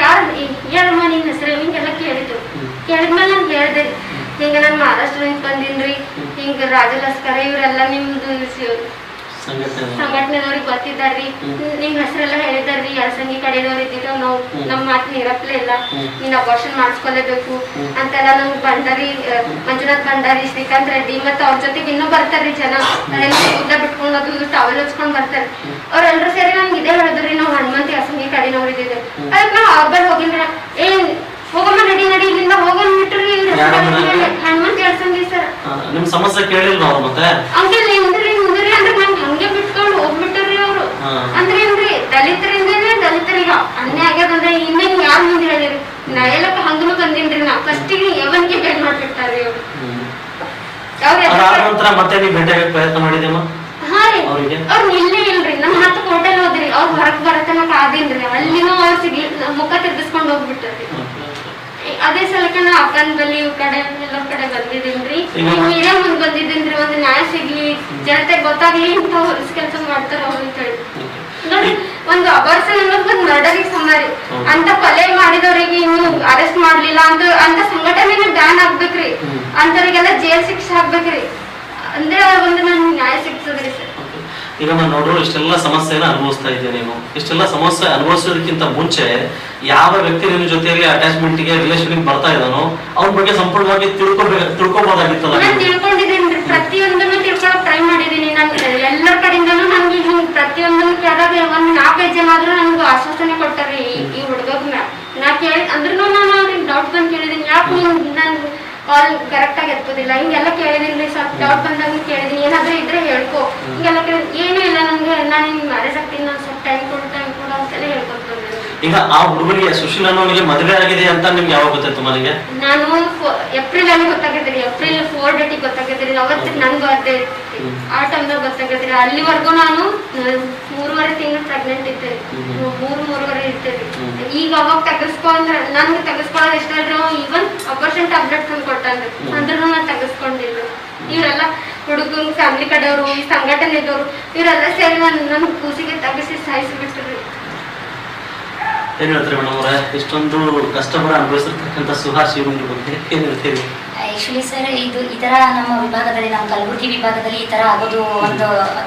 ಯಾರಮ್ಮ ನಿನ್ ಹೆಸರು ಹಿಂಗೆಲ್ಲ ಕೇಳಿದ್ರು. ಕೇಳಿದ್ಮೇಲೆ ನಾನು ಹೇಳ್ದೆ, ಹಿಂಗ ನಾನ್ ಮಹಾರಾಷ್ಟ್ರದಿಂದ ಬಂದಿನ್ರಿ, ಹಿಂಗ ರಾಜು ಲಸ್ಕರ ಇವರೆಲ್ಲ ನಿಮ್ದು ಸಂಘಟನೆದವ್ರಿಗೆ ಗೊತ್ತಿದ್ದಾರ್ರಿ, ನಿಮ್ ಹೆಸರೆಲ್ಲ ಹೇಳಿದಾರ್ರಿ, ಯಳಸಂಗಿ ಕಡೆದವ್ರು ಇದ್ದಿದ್ದು ನಾವು ನಮ್ ಮಾತು ನೀರಪ್ಲೇ ಇಲ್ಲ, ನೀನ್ ಅಬಾರ್ಷನ್ ಮಾಡಿಸ್ಕೊಲೇಬೇಕು ಅಂತೆಲ್ಲ ನಮ್ಗೆ ಭಂಡಾರಿ, ಮಂಜುನಾಥ್ ಭಂಡಾರಿ, ಶ್ರೀಕಾಂತ್ ರೆಡ್ಡಿ ಮತ್ತೆ ಅವ್ರ ಜೊತೆಗೆ ಇನ್ನೂ ಬರ್ತಾರ್ರಿ ಜನ. ಉದ್ದ ಬಿಟ್ಕೊಂಡು ಅದು ಟವಲ್ ಹಚ್ಕೊಂಡ್ ಬರ್ತಾರೆ. ಅವ್ರೆಲ್ರು ಸೇರಿ ನಮ್ಗೆ ಇದೇ ಹೇಳಿದ್ರಿ, ನಾವು ಹನುಮಂತ ಯಳಸಂಗಿ ಕಡೆನವ್ರು ಇದ್ದಿದ್ದು. ಅದಕ್ಕೆ ನಾವ್ ಅವ್ರ ಹೋಗಿಲ್ರಿ. ಹೋಗಮ್ಮ ನಡಿ ಇಲ್ಲಿ ಸಮಸ್ಯೆ ಕೇಳಿಲ್ವಾ ಅವ್ರು ಮತ್ತೆ? ಅಂಕಲ್ ಮುಂದ್ರಿ ಅಂದ್ರೆ ನಂಗೆ ಹಂಗೆ ಬಿಟ್ಕೊಂಡು ಹೋಗ್ಬಿಟ್ಟಾರ್ರಿ ಅವ್ರು. ಅಂದ್ರೆ ಏನ್ರಿ ದಲಿತರಿಂದನೇ ದಲಿತರಿಗೆ ಅನ್ಯಾಯ ಆಗ್ಯದಂದ್ರೆ ಇನ್ನೇನ್ ಯಾರು ಮುಂದೆ ಹೇಳಿರಿ? ನಾ ಹೇಳಕ್ ಹಂಗನು ಬಂದಿನ್ರಿ. ನಾ ಫಸ್ಟಿಗೆ ಯಾವನ್ಗೆ ಬೇಡ ಮಾಡ್ಬಿಟ್ಟಾರ್ರಿ ಅವ್ರು. ನಂತರ ಮತ್ತೆ ನೀವು ಭೇಟಿಯಾಗಕ್ಕೆ ಪ್ರಯತ್ನ ಮಾಡಿದೇಮ್ಮ? ಹಾ ರೀ, ಅವ್ರು ಇಲ್ಲೇ ಇಲ್ರಿ. ನಮ್ಮ ಹತ್ತು ಹೋಟೆಲ್ ಹೋದ್ರಿ, ಅವ್ರು ಹೊರಗ್ ಬರತನ ಕಾದಿನ್ರಿ. ಅಲ್ಲಿನೂ ಅವ್ರು ಸಿಗ್ಲಿ ಮುಖ ತಿರ್ಗಿಸ್ಕೊಂಡ್ ಹೋಗ್ಬಿಟ್ಟಾರ್ರಿ. ಅದೇ ಸಲಕ ನಾ ಅಕ್ಕನ ಬಲ್ಲಿ ಇವ್ ಕಡೆ ಎಲ್ಲ ಕಡೆ ಬಂದಿದ್ದೀನ್ರಿ. ನೀವೇ ಮುಂದ್ ಬಂದಿದ್ದೀನ್ರಿ, ಒಂದು ನ್ಯಾಯ ಸಿಗ್ಲಿ, ಜನತೆ ಗೊತ್ತಾಗ್ಲಿ ಇಂಥ ಹೊಲಸ ಕೆಲಸ ಮಾಡ್ತಾರ ಅವ್ರು ಅಂತ ಹೇಳಿ. ನೋಡಿ, ಒಂದು ಅಬರ್ಸನ್ ಅನ್ನೋದು ಒಂದು ಮರ್ಡರಿಗೆ ಸಮಾರಿ. ಅಂತ ಕೊಲೆ ಮಾಡಿದವರಿಗೆ ಇನ್ನು ಅರೆಸ್ಟ್ ಮಾಡ್ಲಿಲ್ಲ ಅಂತ ಸಂಘಟನೆಗೆ ಬ್ಯಾನ್ ಆಗ್ಬೇಕ್ರಿ. ಅಂತವ್ರಿಗೆಲ್ಲ ಜೈಲ್ ಶಿಕ್ಷೆ ಆಗ್ಬೇಕ್ರಿ. ಅಂದ್ರೆ ಒಂದು ನನ್ ನ್ಯಾಯ ಸಿಗ್ತದ್ರಿ ಸರ್. ಈಗ ನಾನು ನೋಡ್ರು ಇಷ್ಟೆಲ್ಲ ಸಮಸ್ಯೆನ ಅನುಭವಿಸ್ತಾ ಇದ್ದೀಯ ನೀನು. ಇಷ್ಟೆಲ್ಲ ಸಮಸ್ಯೆ ಅನುಭವಿಸೋದಕ್ಕಿಂತ ಮುಂಚೆ ಯಾವ ವ್ಯಕ್ತಿ ನಿನ್ನ ಜೊತೆಯಲ್ಲಿ ಅಟ್ಯಾಚ್ಮೆಂಟ್ ಗೆ ರಿಲೇಶನ್ ಬರ್ತಾ ಇದ್ದಾನೋ ಅವ್ರ ಬಗ್ಗೆ ಸಂಪೂರ್ಣವಾಗಿ ತಿಳ್ಕೊಬೋದಾಗಿತ್ತಲ್ಲ? ನಾನು ತಿಳ್ಕೊಂಡಿದ್ದೀನಿ, ಪ್ರತಿಯೊಂದನ್ನು ತಿಳ್ಕೊಳಕ್ ಟ್ರೈ ಮಾಡಿದೀನಿ. ನಾನು ಎಲ್ಲರ ಕಡೆಯಿಂದನೂ ನನ್ಗೆ ಪ್ರತಿಯೊಂದನ್ನು ಕೇಳಿದಾಗ ಒಂದ್ 4-5 ಜನ ಆದ್ರೂ ನನ್ಗೆ ಆಶ್ವಾಸನೆ ಕೊಟ್ಟಾರಿ ಈ ಹುಡುಗಗ್. ನಾ ಕೇಳಿ ಅಂದ್ರೂ ನಾನು ಅವ್ರಿಗೆ ಡೌಟ್ ಬಂದು ಕೇಳಿದೀನಿ, ಯಾಕೆ ನನ್ ಕಾಲ್ ಕರೆಕ್ಟ್ ಆಗಿ ಎತ್ತೋದಿಲ್ಲ, ಹಿಂಗೆಲ್ಲ ಕೇಳಿದೀನಿ. ಸ್ವಲ್ಪ ಡೌಟ್ ಬಂದಾಗ ಕೇಳಿದೀನಿ, ಏನಾದ್ರೂ ಇದ್ರೆ ಹೇಳ್ಕೊ, ಹಿಂಗೆಲ್ಲ ಏನೂ ಇಲ್ಲ ನನ್ಗೆ, ನಾನು ಹಿಂಗ್ ಮ್ಯಾರೇಜ್ ಆಗ್ತೀನಿ, ನಾನು ಸ್ವಲ್ಪ ಟೈಮ್ ಕೊಡು ಅಂತೆಲ್ಲ ಹೇಳ್ಕೊತೀನಿ. ಈಗ ಆ ಹುಡುಗನಿಗೆ ಸುಶೀಲ್ ಅನ್ನೋನಿಗೆ ಮದುವೆ ಆಗಿದೆ ಅಂತ ನಿಮ್ಗೆ ಯಾವಾಗ ಗೊತ್ತಾಯ್ತು ಮನೆಗೆ? ನಾನು ಏಪ್ರಿಲ್ ಅಲ್ಲಿ ಗೊತ್ತಾಗಿದ್ರಿ, ಏಪ್ರಿಲ್ 4 ಡೇಟಿಗೆ ಗೊತ್ತಾಗಿದ್ರಿ. ಅವತ್ತು ನನ್ ಬರ್ಡೇ ಇರ್ತಿತ್ತು, ಆ ಟೈಮ್ದಾಗ ಗೊತ್ತಾಗಿದ್ರಿ. ಅಲ್ಲಿವರೆಗೂ ನಾನು 3.5 ತಿಂಗಳು ಪ್ರೆಗ್ನೆಂಟ್ ಇದ್ದೆ, 3.5 ಇರ್ತೇವೆ. ಈಗ ಅವಾಗ ತೆಗೆಸ್ಕೊಂಡ್ರೆ ನನ್ಗೆ ತೆಗೆಸ್ಕೊಳ್ಳೋದು ಇಷ್ಟ ಇದ್ರು, ಈವನ್ ಅಪರ್ಷನ್ ಟ್ಯಾಬ್ಲೆಟ್ ತಂದು ಕೊಟ್ಟಂದ್ರೆ ಅಂದ್ರೂ ನಾನು ತೆಗೆಸ್ಕೊಂಡಿಲ್ಲ. ಇವರೆಲ್ಲ ಹುಡುಗನ ಫ್ಯಾಮಿಲಿ ಕಡೆಯವರು, ಈ ಸಂಘಟನೆ ಇದ್ದವರು, ಇವರೆಲ್ಲ ಸೇರಿ ನನ್ನ ಕೂಸಿಗೆ ತೆಗೆಸಿ ಸಾಯಿಸಿಬಿಟ್ರಿ. ಏನ್ ಹೇಳ್ತೀರಿ ಮೇಡಮ್ ಅವರೇ, ಇಷ್ಟೊಂದು ಕಷ್ಟಪಡ ಅನುಭವಿಸಿರ್ತಕ್ಕಂಥ ಸುಹಾಸ್ ಇವ್ರ ಬಗ್ಗೆ ಏನ್ ಹೇಳ್ತೀರಿ? ಆಕ್ಚುಲಿ ಸರ್, ಈ ತರ ನಮ್ಮ ವಿಭಾಗದಲ್ಲಿ, ನಮ್ಮ ಕಲಬುರಗಿ ವಿಭಾಗದಲ್ಲಿ ಈ ತರ ಆಗೋದು ಒಂದು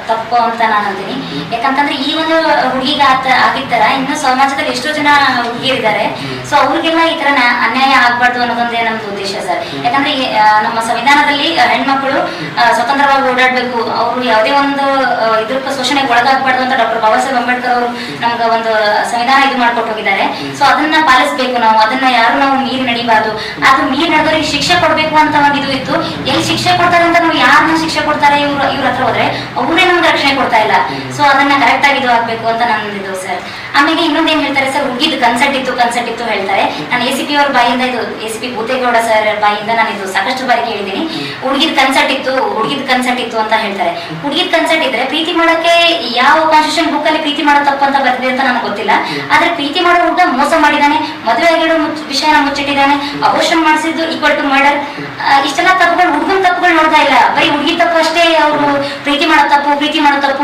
ತಪ್ಪು ಅಂತ ನಾನು ಅಂತೀನಿ. ಯಾಕಂತಂದ್ರೆ ಈ ಒಂದು ಹುಡುಗಿಗೆ ಆಗಿರ್ತಾರ ಇನ್ನು ಸಮಾಜದಲ್ಲಿ ಎಷ್ಟೋ ಜನ ಹುಡುಗಿಯರಿದ್ದಾರೆ. ಸೊ ಅವ್ರಿಗೆಲ್ಲ ಈ ತರ ಅನ್ಯಾಯ ಆಗ್ಬಾರ್ದು ಅನ್ನೋದೊಂದೇ ನಮ್ದು ಉದ್ದೇಶ ಸರ್. ಯಾಕಂದ್ರೆ ನಮ್ಮ ಸಂವಿಧಾನದಲ್ಲಿ ಹೆಣ್ಮಕ್ಳು ಸ್ವತಂತ್ರವಾಗಿ ಓಡಾಡ್ಬೇಕು, ಅವರು ಯಾವುದೇ ಒಂದು ಇದ್ರ ಶೋಷಣೆಗೆ ಒಳಗಾಗಬಾರ್ದು ಅಂತ ಡಾಕ್ಟರ್ ಬಾಬಾ ಸಾಹೇಬ್ ಅಂಬೇಡ್ಕರ್ ಅವರು ನಮ್ಗೆ ಒಂದು ಸಂವಿಧಾನ ಇದು ಮಾಡ್ಕೊಟ್ಟು ಹೋಗಿದ್ದಾರೆ. ಸೊ ಅದನ್ನ ಪಾಲಿಸಬೇಕು ನಾವು, ಅದನ್ನ ಯಾರು ನಾವು ಮೀರಿ ನಡಿಬಾರ್ದು. ಅದು ಮೀರಿ ನಡೆದವ್ರಿಗೆ ಶಿಕ್ಷೆ ಕೊಡ್ಬೇಕು ಅಂತ ಒಂದು ಇದು ಇತ್ತು. ಎಲ್ಲಿ ಶಿಕ್ಷೆ ಕೊಡ್ತಾರೆ ಅಂತ ನಾವು ಯಾರನ್ನ ಶಿಕ್ಷೆ ಕೊಡ್ತಾರೆ ಇವ್ರ ಹತ್ರ ಹೋದ್ರೆ ಅವರೇ ನಮ್ಗೆ ರಕ್ಷಣೆ ಕೊಡ್ತಾ ಇಲ್ಲ. ಸೊ ಅದನ್ನ ಕರೆಕ್ಟ್ ಆಗಿ ಇದು ಆಗ್ಬೇಕು ಅಂತ ನಂದಿದ್ದು ಸರ್. ಆಮೇಲೆ ಇನ್ನೊಂದೇನ್ ಹೇಳ್ತಾರೆ ಸರ್, ಹುಡುಗಿದ್ ಕನ್ಸೆಂಟ್ ಇತ್ತು ಹೇಳ್ತಾರೆ. ನಾನು ACP ಅವ್ರ ಬಾಯಿಂದ, ಇದು ACP ಭೂತೇಗೌಡ ಸರ್ ಬಾಯಿಂದ ನಾನು ಇದು ಸಾಕಷ್ಟು ಬಾರಿ ಕೇಳಿದ್ದೀನಿ. ಹುಡುಗಿದ್ ಕನ್ಸೆಂಟ್ ಇತ್ತು ಅಂತ ಹೇಳ್ತಾರೆ. ಹುಡುಗಿದ್ ಕನ್ಸೆಂಟ್ ಇದ್ರೆ ಪ್ರೀತಿ ಮಾಡಕ್ಕೆ ಯಾವ ಕಾನ್ಸ್ಟಿಟ್ಯೂಷನ್ ಬುಕ್ ಅಲ್ಲಿ ಪ್ರೀತಿ ಮಾಡೋ ತಪ್ಪು ಅಂತ ಬರ್ತಿದೆ ಅಂತ ನನಗೆ ಗೊತ್ತಿಲ್ಲ. ಆದ್ರೆ ಪ್ರೀತಿ ಮಾಡೋ ಹುಡುಗ ಮೋಸ ಮಾಡಿದಾನೆ, ಮದುವೆ ಆಗಿರೋ ವಿಷಯನ ಮುಚ್ಚಿಟ್ಟಿದ್ದಾನೆ, ಅಬೋರ್ಷನ್ ಮಾಡಿಸಿದ್ದು ಈಕ್ವಲ್ ಟು ಮರ್ಡರ್. ಇಷ್ಟೆಲ್ಲ ತಪ್ಪುಗಳು, ಹುಡುಗನ ತಪ್ಪುಗಳು ನೋಡ್ತಾ ಇಲ್ಲ, ಬರೀ ಹುಡುಗಿ ತಪ್ಪು ಅಷ್ಟೇ. ಅವರು ಪ್ರೀತಿ ಮಾಡೋ ತಪ್ಪು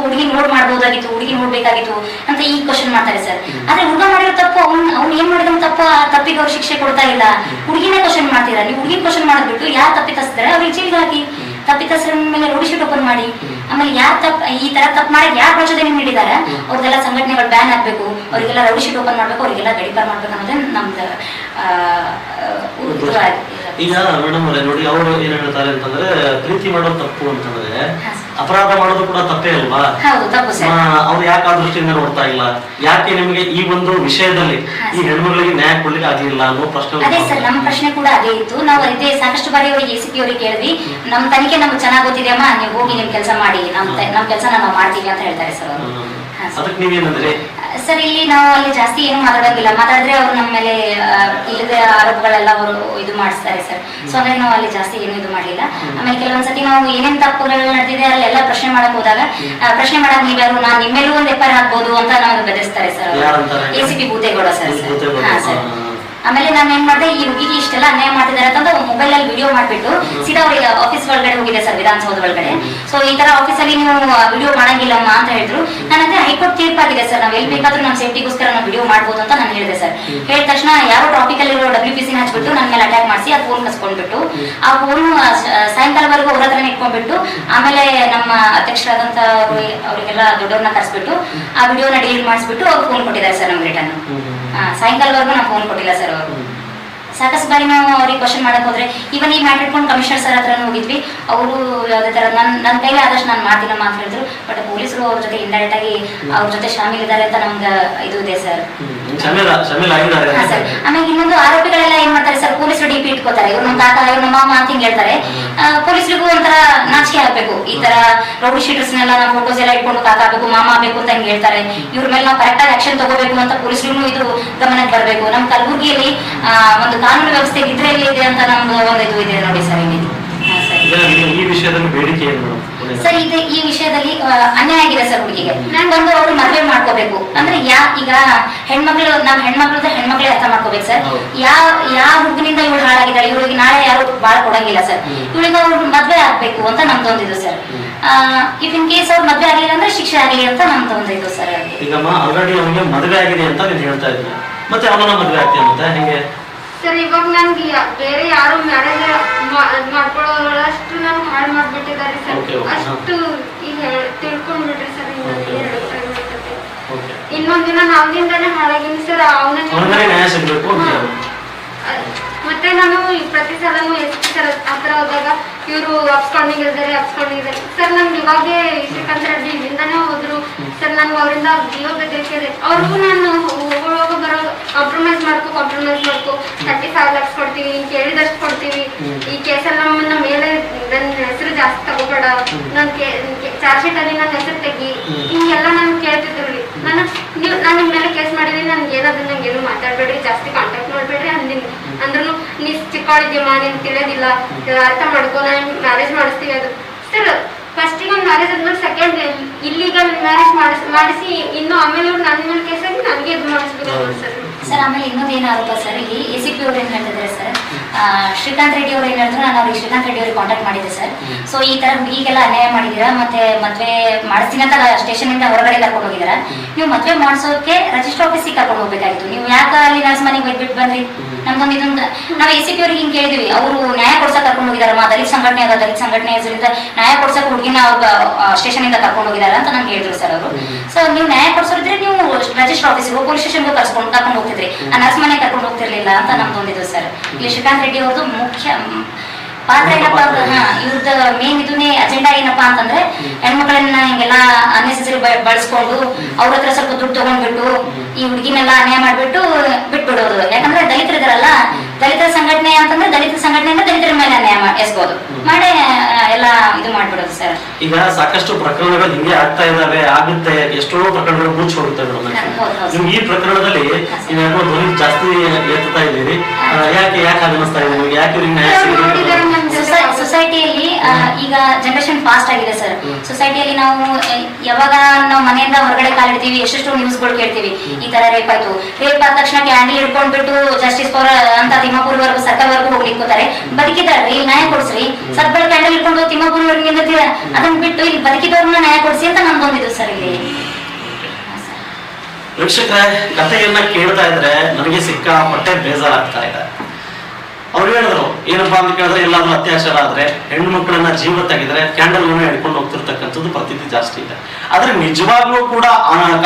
ಹುಡುಗಿ ಮಾಡ್ಬೋದಾಗಿತ್ತು, ಹುಡುಗಿ ನೋಡ್ಬೇಕಾಗಿತ್ತು ಅಂತ ಈ ಕ್ವಶನ್ ಮಾಡ್ತಾರೆ ಸರ್. ಆದ್ರೆ ಹುಡುಗ ಮಾಡಿರೋ ತಪ್ಪು ಅವ್ನು ಏನ್ ಮಾಡಿದ ತಪ್ಪು, ಆ ತಪ್ಪಿಗೆ ಅವ್ರು ಶಿಕ್ಷೆ ಕೊಡ್ತಾ ಇಲ್ಲ, ಹುಡುಗಿನೇ ಕ್ವಶನ್ ಮಾಡ್ತೀರಾ. ನೀವು ಹುಡುಗಿ ಕ್ವಶನ್ ಮಾಡ್ಬಿಟ್ಟು ಯಾರು ತಪ್ಪಿತಸ್ತಾರೆ ಅವ್ರಿಗೆ ಜೈಲಿಗೆ ಹಾಕಿ, ತಪ್ಪಿತಸ್ರ ಮೇಲೆ ರೋಡ್ ಶೀಟ್ ಓಪನ್ ಮಾಡಿ. ಆಮೇಲೆ ಈ ತರ ತಪ್ಪು ಮಾಡಿ ಯಾರು ಪ್ರಚೋದನೆ ನೀಡಿದಾರೆ ಅವ್ರಿಗೆಲ್ಲ ಸಂಘಟನೆಗಳು ಬ್ಯಾನ್ ಆಗ್ಬೇಕು, ಅವರಿಗೆಲ್ಲ ರೌಡಿ ಶೀಟ್ ಓಪನ್ ಮಾಡ್ಬೇಕು, ಅವರಿಗೆಲ್ಲ ಗಡಿಪಾರ್ ಮಾಡ್ಬೇಕು ಅನ್ನೋದೇ ನಮ್ದು ಈಗ ಮೇಡಮ್ ಅವರೇ ನೋಡಿ, ಅವರು ಏನ್ ಹೇಳ್ತಾರೆ ಅಂತಂದ್ರೆ ಪ್ರೀತಿ ಮಾಡೋದು ತಪ್ಪು ಅಂತಂದ್ರೆ ಅಪರಾಧ ಮಾಡೋದು ಕೂಡ ತಪ್ಪೇ ಅಲ್ವಾ? ಅವ್ರು ಯಾಕೆ ಆ ದೃಷ್ಟಿಯಿಂದ ನೋಡ್ತಾ ಇಲ್ಲ? ಯಾಕೆ ನಿಮಗೆ ಈ ಒಂದು ವಿಷಯದಲ್ಲಿ ಈ ಹೆಣ್ಮಗಳಿಗೆ ನ್ಯಾಯ ಕೊಡ್ಲಿಕ್ಕೆ ಆಗ್ಲಿಲ್ಲ ಅನ್ನೋ ಪ್ರಶ್ನೆ? ಅದೇ ಸರ್, ನಮ್ಮ ಪ್ರಶ್ನೆ ಕೂಡ ಅದೇ ಇತ್ತು. ನಾವು ಅದೇ ಸಾಕಷ್ಟು ಬಾರಿ ಅವರಿಗೆ ACP ಅವರಿಗೆ ಕೇಳಿದ್ವಿ, ನಮ್ ತನಿಖೆ ನಮ್ಗೆ ಚೆನ್ನಾಗಿ ಗೊತ್ತಿದೆಯಮ್ಮ, ನೀವು ಹೋಗಿ ನಿಮ್ ಕೆಲಸ ಮಾಡಿ, ನಮ್ ಕೆಲಸ ನಾವು ಮಾಡ್ತೀವಿ ಅಂತ ಹೇಳ್ತಾರೆ ಸರ್ ಅವರು. ಅದಕ್ಕೆ ನೀವೇನಂದ್ರೆ ಸರ್, ಇಲ್ಲಿ ನಾವು ಅಲ್ಲಿ ಜಾಸ್ತಿ ಏನು ಮಾತಾಡೋಂಗಿಲ್ಲ, ಮಾತಾಡಿದ್ರೆ ಅವ್ರು ನಮ್ಮ ಮೇಲೆ ಇಲ್ಲದ ಆರೋಪಗಳೆಲ್ಲ ಅವರು ಇದು ಮಾಡಿಸ್ತಾರೆ ಸರ್. ಸೊ ಅಂದ್ರೆ ನಾವು ಅಲ್ಲಿ ಜಾಸ್ತಿ ಏನು ಇದು ಮಾಡಲಿಲ್ಲ. ಆಮೇಲೆ ಕೆಲವೊಂದ್ಸತಿ ನಾವು ಏನೇನ್ ತಪ್ಪುಗಳು ನಡೆದಿದೆ ಅಲ್ಲೆಲ್ಲ ಪ್ರಶ್ನೆ ಮಾಡಕ್ ಹೋದಾಗ, ಪ್ರಶ್ನೆ ಮಾಡಕ್ ನೀವ್ಯಾರು, ನಾನು ನಿಮ್ಮೇಲೂ ಒಂದು FIR ಹಾಕ್ಬೋದು ಅಂತ ನಮ್ಗೆ ಬೆದರಿಸ್ತಾರೆ ಸರ್. ACP Bhutegowda sir. ಹಾ ಸರ್. ಆಮೇಲೆ ನಾನು ಏನ್ ಮಾಡಿದೆ, ಈ ಹುಡುಗಿಗೆ ಇಷ್ಟೆಲ್ಲ ಅನ್ಯಾಯ ಮಾಡ್ತಿದ್ದಾರೆ ಅಂತ ಮೊಬೈಲ್ ಅಲ್ಲಿ ವಿಡಿಯೋ ಮಾಡ್ಬಿಟ್ಟು ಸೀದಾ ಅವ್ರಿಗೆ ಆಫೀಸ್ ಒಳಗಡೆ ಹೋಗಿದೆ ಸರ್, ವಿಧಾನಸೌಧ ಒಳಗಡೆ. ಸೊ ಈ ತರ ಆಫೀಸಲ್ಲಿ ನೀವು ವಿಡಿಯೋ ಮಾಡಂಗಿಲ್ಲಮ್ಮ ಅಂತ ಹೇಳಿದ್ರು. ನಾನಂದ್ರೆ ಹೈಕೋರ್ಟ್ ತೀರ್ಪಾಗಿದೆ ಸರ್, ನಾವು ಎಲ್ಲಿ ಬೇಕಾದ್ರೂ ನಮ್ಮ ಸೇಫ್ಟಿಗೋಸ್ಕರ ನಾವು ವಿಡಿಯೋ ಮಾಡ್ಬೋದು ಅಂತ ನಾನು ಹೇಳಿದೆ ಸರ್. ಹೇಳಿದ ತಕ್ಷಣ ಯಾರೋ ಟ್ರಾಫಿಕ್ ಅಲ್ಲಿ WPC ಹಚ್ಬಿಟ್ಟು ನನ್ನ ಮೇಲೆ ಅಟ್ಯಾಕ್ ಮಾಡಿಸಿ ಆ ಫೋನ್ ಕಸ್ಕೊಂಡ್ಬಿಟ್ಟು, ಆ ಫೋನ್ ಸಾಯಂಕಾಲವರೆಗೂ ಅವ್ರ ಹತ್ರನೇ ಇಟ್ಕೊಂಡ್ಬಿಟ್ಟು, ಆಮೇಲೆ ನಮ್ಮ ಅಧ್ಯಕ್ಷರಾದಂತ ಅವರಿಗೆಲ್ಲ ದೊಡ್ಡವ್ರನ್ನ ಕರೆಸ್ಬಿಟ್ಟು ಆ ವಿಡಿಯೋನ ಡಿಲೀಟ್ ಮಾಡಿಸ್ಬಿಟ್ಟು ಅವ್ರು ಫೋನ್ ಕೊಟ್ಟಿದ್ದಾರೆ ಸರ್ ನಮ್ಗೆ ರಿಟರ್ನ್. ಸಾಯಂಕಾಲವರೆಗೂ ನಾವು ಫೋನ್ ಕೊಟ್ಟಿಲ್ಲ ಸರ್ ಅವರು. ಸಾಕಷ್ಟು ಬಾರಿ ನಾವು ಅವ್ರಿಗೆ ಕ್ವಶನ್ ಮಾಡಕ್ ಹೋದ್ರೆ, ಇವನ್ ಈಗ ಮಾಡಿಟ್ಕೊಂಡು ಕಮಿಷನರ್ ಸರ್ ಹತ್ರ ಹೋಗಿದ್ವಿ, ಅವರು ಯಾವುದೇ ತರ ನನ್ನ ಕೈಲಿ ಆದಷ್ಟು ನಾನು ಮಾಡ್ತೀನಮ್ಮ ಅಂತ ಹೇಳಿದ್ರು. ಬಟ್ ಪೊಲೀಸರು ಅವ್ರ ಜೊತೆ ಇಂಡೈರೆಕ್ಟ್ ಆಗಿ ಅವ್ರ ಜೊತೆ ಶಾಮೀಲ್ ಇದ್ದಾರೆ ಅಂತ ನಮ್ಗೆ ಇದು ಇದೆ ಸರ್. ಆಮೇಲೆ ಇನ್ನೊಂದು ಆರೋಪಿಗಳೆಲ್ಲ ಏನ್ ಮಾಡ್ತಾರೆ ಸರ್, ಪೊಲೀಸರು DP ಇಟ್ಕೋತಾರೆ, ಇವ್ರು ನಮ್ಮ ತಾತ ಇವ್ರು ನಮ್ಮ ಮಾಮ ಅಂತ ಹಿಂಗ್ ಹೇಳ್ತಾರೆ. ಪೊಲೀಸರಿಗೂ ಒಂಥರ ನಾಚಿಕೆ ಆಗ್ಬೇಕು, ಈ ತರ ರೌಡಿ ಶೀಟರ್ಸ್ನೆಲ್ಲ ನಾವು ಫೋಟೋಸ್ ಎಲ್ಲ ಇಟ್ಕೊಂಡು ತಾತ ಆಗ್ಬೇಕು ಮಾಮ ಆಗ್ಬೇಕು ಅಂತ ಹಿಂಗ್ ಹೇಳ್ತಾರೆ. ಇವ್ರ ಮೇಲೆ ನಾವು ಕರೆಕ್ಟ್ ಆಗಿ ಆಕ್ಷನ್ ತಗೋಬೇಕು ಅಂತ ಪೊಲೀಸರಿಗೂ ಇದು ಗಮನಕ್ಕೆ ಬರಬೇಕು. ನಮ್ಮ ಕಲಬುರಗಿಯಲ್ಲಿ ಒಂದು ಕಾನೂನು ವ್ಯವಸ್ಥೆ ಇದ್ರೆ ಇದೆ ಅಂತ ನಮ್ದು ಒಂದು ಇದು ಇದೆ ನೋಡಿ ಸರ್. ಇಲ್ಲಿ ಈ ವಿಷಯದಲ್ಲಿ ಬೇಡಿಕೆ ಏನು ಸರ್? ಈ ವಿಷಯದಲ್ಲಿ ಅನ್ಯಾಯ ಆಗಿದೆ ಸರ್ ಹುಡುಗಿಗೆ. ಒಂದು ಅವ್ರು ಮದುವೆ ಮಾಡ್ಕೋಬೇಕು ಅಂದ್ರೆ ಈಗ ಹೆಣ್ಮಕ್ಳು ನಾವ್ ಹೆಣ್ಮಕ್ಳೇ ಅರ್ಥ ಮಾಡ್ಕೋಬೇಕು ಸರ್. ಯಾವ ಹುಡುಗನಿಂದ ಇವಳು ಹಾಳಾಗಿದ್ದಾಳೆ, ಇವಳಿಗೆ ನಾಳೆ ಯಾರು ಬಾಳ ಕೊಡಂಗಿಲ್ಲ ಸರ್. ಇವಳಿಗೆ ಅವ್ರು ಮದ್ವೆ ಆಗ್ಬೇಕು ಅಂತ ನಮ್ದೊಂದಿದು ಸರ್. ಇಫ್ ಇನ್ ಕೇಸ್ ಅವ್ರು ಮದ್ವೆ ಆಗಿಲ್ಲ ಅಂದ್ರೆ ಶಿಕ್ಷೆ ಆಗಲಿ ಅಂತ ನಮ್ದೊಂದಿದು ಸರ್. ಈಗ ಆಲ್ರೆಡಿ ಅವನಿಗೆ ಮದುವೆ ಆಗಿದೆ ಅಂತ ನೀನು ಹೇಳ್ತಾ ಇದ್ದೀನಿ, ಮತ್ತೆ ಅವನ ಮದುವೆ ಆಗ್ತೀಯ ಮತ್ತೆ ಹೆಂಗೆ ಸರ್? ಇವಾಗ ನನ್ಗೆ ಬೇರೆ ಯಾರು ಮ್ಯಾರೇಜ್ ಮಾಡ್ಕೊಳ್ಳೋಷ್ಟು ನಾನು ಹಾಳು ಮಾಡ್ಬಿಟ್ಟಿದ್ದಾರೆ ಸರ್. ಅಷ್ಟು ಈಗ ತಿಳ್ಕೊಂಡ್ಬಿಟ್ರಿ ಸರ್. ಇನ್ನೊಂದಿನ ನಾವಿಂದಾನೆ ಹಾಳಾಗಿನಿ ಸರ್. ನ್ಯಾಯ ಸಿಗ್ಬೇಕು. ಮತ್ತೆ ನಾನು ಪ್ರತಿ ಸಲನು ಎಷ್ಟು ಸರ್ ಹತ್ರ ಹೋದಾಗ ಇವರು ಅಪ್ಸ್ಕೊಂಡಿದ್ದಾರೆ ಸರ್. ನನ್ಗೆ ಇವಾಗೇ ಶ್ರೀಕಾಂತ್ ರೆಡ್ಡಿ ಇಲ್ಲಿಂದಾನೇ ಹೋದ್ರು ಸರ್. ನನ್ಗೆ ಅವರಿಂದ ಜೀವ ಬೆದರಿಕೆ ಇದೆ. ಅವ್ರಿಗೂ ನಾನು ಹೋಗೋವಾಗ ಬರೋ ಕಾಂಪ್ರಮೈಸ್ ಮಾಡ್ಕೊ 35 lakhs ಕೊಡ್ತೀವಿ, ನೀನ್ ಕೇಳಿದಷ್ಟು ಕೊಡ್ತೀವಿ. ಈ ಕೇಸಲ್ಲಿ ನಮ್ಮನ್ನ ಮೇಲೆ ನನ್ನ ಹೆಸರು ಜಾಸ್ತಿ ತಗೋಬೇಡ, ನನ್ ಚಾರ್ಜ್ ಶೀಟ್ ಅಲ್ಲಿ ನನ್ನ ಹೆಸರು ತೆಗಿ, ಹಿಂಗೆಲ್ಲ ನಾನು ಕೇಳ್ತಿದ್ರಿ. ನಾನು ನಿಮ್ ಮೇಲೆ ಕೇಸ್ ಮಾಡಿದೀನಿ, ನನ್ಗೆ ಏನಾದ್ರು ನಂಗೆ ಏನು ಮಾತಾಡ್ಬೇಡ್ರಿ, ಜಾಸ್ತಿ ಕಾಂಟ್ಯಾಕ್ಟ್ ಮಾಡ್ಬೇಡ್ರಿ ಅಂದಿನಿ. ಅಂದ್ರೂ ನೀ ಚಿಕ್ಕವಳಿದ್ಯಮ್ಮ, ನೀನ್ ತಿಳಿಯೋದಿಲ್ಲ, ಅರ್ಥ ಮಾಡ್ಕೊ, ನಾನು ಮ್ಯಾರೇಜ್ ಮಾಡಿಸ್ತೀವಿ. ಅದು ಸರ್ ಫಸ್ಟಿಗೆ ಒಂದು ಮ್ಯಾರೇಜ್ ಆದ್ಮೇಲೆ ಸೆಕೆಂಡ್ ಇಲ್ಲಿಗಲ್ ಮ್ಯಾರೇಜ್ ಮಾಡಿಸಿ ಇನ್ನು ಆಮೇಲೆ ಇವ್ರು ನನ್ನ ಮೇಲೆ ಕೇಸ್ ಆಗಿ ನನಗೆ ಇದು ಮಾಡಿಸ್ಬೇಕು ಸರ್. ಸರ್ ಆಮೇಲೆ ಇನ್ನೊಂದು ಏನು ಆರೋಪ ಸರ್, ಇಲ್ಲಿ ACP ಅವ್ರು ಏನ್ ಹೇಳ್ತಿದ್ದಾರೆ ಸರ್, ಶ್ರೀಕಾಂತ್ ರೆಡ್ಡಿ ಅವ್ರು ಏನ್ ಹೇಳಿದ್ರು, ನಾನು ಅವ್ರಿಗೆ ಶ್ರೀಕಾಂತ್ ರೆಡ್ಡಿ ಅವ್ರಿಗೆ ಕಾಂಟ್ಯಾಕ್ಟ್ ಮಾಡಿದ್ದೆ ಸರ್. ಸೊ ಈ ತರ ಹುಡುಗಿಗೆಲ್ಲ ಅನ್ಯಾಯ ಮಾಡಿದೀರಾ, ಮತ್ತೆ ಮದ್ವೆ ಮಾಡಿಸ್ತೀನಿ ಅಂತ ಸ್ಟೇಷನ್ ಇಂದ ಹೊರಗಡೆ ಕರ್ಕೊಂಡು ಹೋಗಿದ್ದೀರಾ. ನೀವು ಮದ್ವೆ ಮಾಡಿಸೋಕೆ ರಿಜಿಸ್ಟರ್ ಆಫೀಸಿಗೆ ಕರ್ಕೊಂಡು ಹೋಗ್ಬೇಕಾಗಿತ್ತು. ನೀವು ಯಾಕೆ ಅಲ್ಲಿ ನರ್ಸ್ ಮನೆಗೆ ಬಿಟ್ಟು ಬಂದ್ರಿ? ನಮ್ದೊಂದು ಇದೊಂದು ನಾವು ACP ಅವ್ರಿಗೆ ಹಿಂಗೆ ಕೇಳಿದ್ವಿ, ಅವರು ನ್ಯಾಯ ಕೊಡ್ಸಕ್ ಕರ್ಕೊಂಡು ಹೋಗಿದಾರಮ್ಮ, ದಲಿತ ಸಂಘಟನೆ ಹೆಸರಿಂದ ನ್ಯಾಯ ಕೊಡ್ಸಕ್ ಹುಡುಗಿನ ಅವ್ರ ಸ್ಟೇಷನ್ ಇಂದ ಕರ್ಕೊಂಡು ಹೋಗಿದಾರ ಅಂತ ನಂಗೆ ಹೇಳಿದ್ರು ಸರ್ ಅವರು. ಸೊ ನೀವು ನ್ಯಾಯ ಕೊಡ್ಸೋರಿದ್ರೆ ನೀವು ರಿಜಿಸ್ಟರ್ ಆಫೀಸಿಗೆ ಪೊಲೀಸ್ ಸ್ಟೇಷನ್ಗೆ ಕರ್ಕೊಂಡು ಹೋಗ್ತಿದ್ರಿ, ಆ ನರ್ಸ್ ಮನೆ ಕರ್ಕೊಂಡು ಹೋಗ್ತಿರ್ಲಿಲ್ಲ ಅಂತ ನಮ್ದೊಂದಿದ್ದು ಸರ್. ಇಲ್ಲಿ ಶ್ರೀಕಾಂತ್ ರೆಡ್ಡಿ ಅವ್ರದ್ದು ಮುಖ್ಯ ಪಾತ್ರ ಏನಪ್ಪಾ ಅಂದ್ರೆ, ಇವ್ರದ್ದು ಮೇನ್ ಇದನ್ನೇ ಅಜೆಂಡಾ ಏನಪ್ಪಾ ಅಂತಂದ್ರೆ ಹೆಣ್ಮಕ್ಳನ್ನ ಹಿಂಗೆಲ್ಲ ಅನ್ನೆಸೆಸರಿ ಬಳಸ್ಕೊಂಡು ಅವ್ರ ಹತ್ರ ಸ್ವಲ್ಪ ದುಡ್ಡು ತಗೊಂಡ್ಬಿಟ್ಟು ಈ ಹುಡುಗಿನೆಲ್ಲ ಅನ್ಯಾಯ ಮಾಡ್ಬಿಟ್ಟು ಬಿಟ್ಬಿಡೋದು. ಯಾಕಂದ್ರೆ ದಲಿತರಿದಾರಲ್ಲ, ದಲಿತರ ಸಂಘಟನೆ ಅಂತಂದ್ರೆ ದಲಿತ ಸಂಘಟನೆಯಿಂದ ದಲಿತರ ಮೇಲೆ ಅನ್ಯಾಯ ಎಸ್ಬೋದು ಮಾಡಿ ಎಲ್ಲ ಇದು ಮಾಡ್ಬಿಡೋದು ಸರ್. ಈಗ ಸಾಕಷ್ಟು ಪ್ರಕರಣಗಳು ಹಿಂಗೆ ಆಗ್ತಾ ಇದಾವೆ, ಆಗುತ್ತೆ, ಎಷ್ಟೋ ಪ್ರಕರಣಗಳು ಮುಚ್ಚಿ ಹೋಗುತ್ತವೆ. ನೀವು ಈ ಪ್ರಕರಣದಲ್ಲಿ ಧ್ವನಿ ಜಾಸ್ತಿ ಎತ್ತುತ್ತಾ ಇದ್ದೀರಿ, ಯಾಕೆ ಅನ್ನಿಸ್ತಾ ಇದೆ? ಯಾಕೆ ಸೊಸೈಟಿಯಲ್ಲಿ ಈಗ ಜನರೇಷನ್ ಫಾಸ್ಟ್ ಆಗಿದೆ ಸರ್. ಸೊಸೈಟಿಯಲ್ಲಿ ನಾವು ಯಾವಾಗ ನಾವು ಮನೆಯಿಂದ ಹೊರಗಡೆ ಕಾಲಿಡ್ತೀವಿ, ಎಷ್ಟೆಷ್ಟು ನ್ಯೂಸ್ಗಳು ಕೇಳ್ತೀವಿ, ಈ ತರ ರೇಪ್ ಆಯ್ತು, ರೇಪ್ ಆದ ತಕ್ಷಣ ಕ್ಯಾಂಡಲ್ ಹಿಡ್ಕೊಂಡ್ಬಿಟ್ಟು ಜಸ್ಟಿಸ್ ಫಾರ್ ಅಂತ ತಿಮ್ಮಾಪುರ್ವರೆಗೂ ಸರ್ಕಾರವರೆಗೂ ಹೋಗ್ಲಿಕ್ಕೋತಾರೆ. ಬದುಕಿದಾರ್ರಿ ನ್ಯಾಯ ಕೊಡ್ಸ್ರಿ, ಸದ್ಬಳ ಕ್ಯಾಂಡಲ್ ಹಿಡ್ಕೊಂಡು ತಿಮ್ಮಾಪುರ್ವರೆಗೂ ನಿಂತಿದ್ದೀರ, ಅದನ್ನ ಬಿಟ್ಟು ಇಲ್ಲಿ ಬದುಕಿದವ್ರನ್ನ ನ್ಯಾಯ ಕೊಡ್ಸಿ ಅಂತ ನಮ್ದೊಂದಿದ್ದು ಸರ್. ಇಲ್ಲಿ ವೀಕ್ಷಕರೇ, ಕಥೆಯನ್ನ ಕೇಳ್ತಾ ಇದ್ರೆ ನನಗೆ ಸಿಕ್ಕಾಪಟ್ಟೆ ಬೇಜಾರಾಗ್ತಾ ಇದೆ. ಅವ್ರು ಹೇಳಿದ್ರು ಏನಪ್ಪಾ ಅಂತ ಕೇಳಿದ್ರೆ, ಎಲ್ಲಾದ್ರೂ ಅತ್ಯಾಚಾರ ಆದ್ರೆ ಹೆಣ್ಣು ಮಕ್ಕಳನ್ನ ಜೀವ ತೆಗೆದ್ರೆ ಕ್ಯಾಂಡಲ್ ಹಿಡ್ಕೊಂಡು ಹೋಗ್ತಿರ್ತಕ್ಕಂಥದ್ದು ಪ್ರತೀತಿ ಜಾಸ್ತಿ ಇದೆ. ಆದ್ರೆ ನಿಜವಾಗ್ಲೂ ಕೂಡ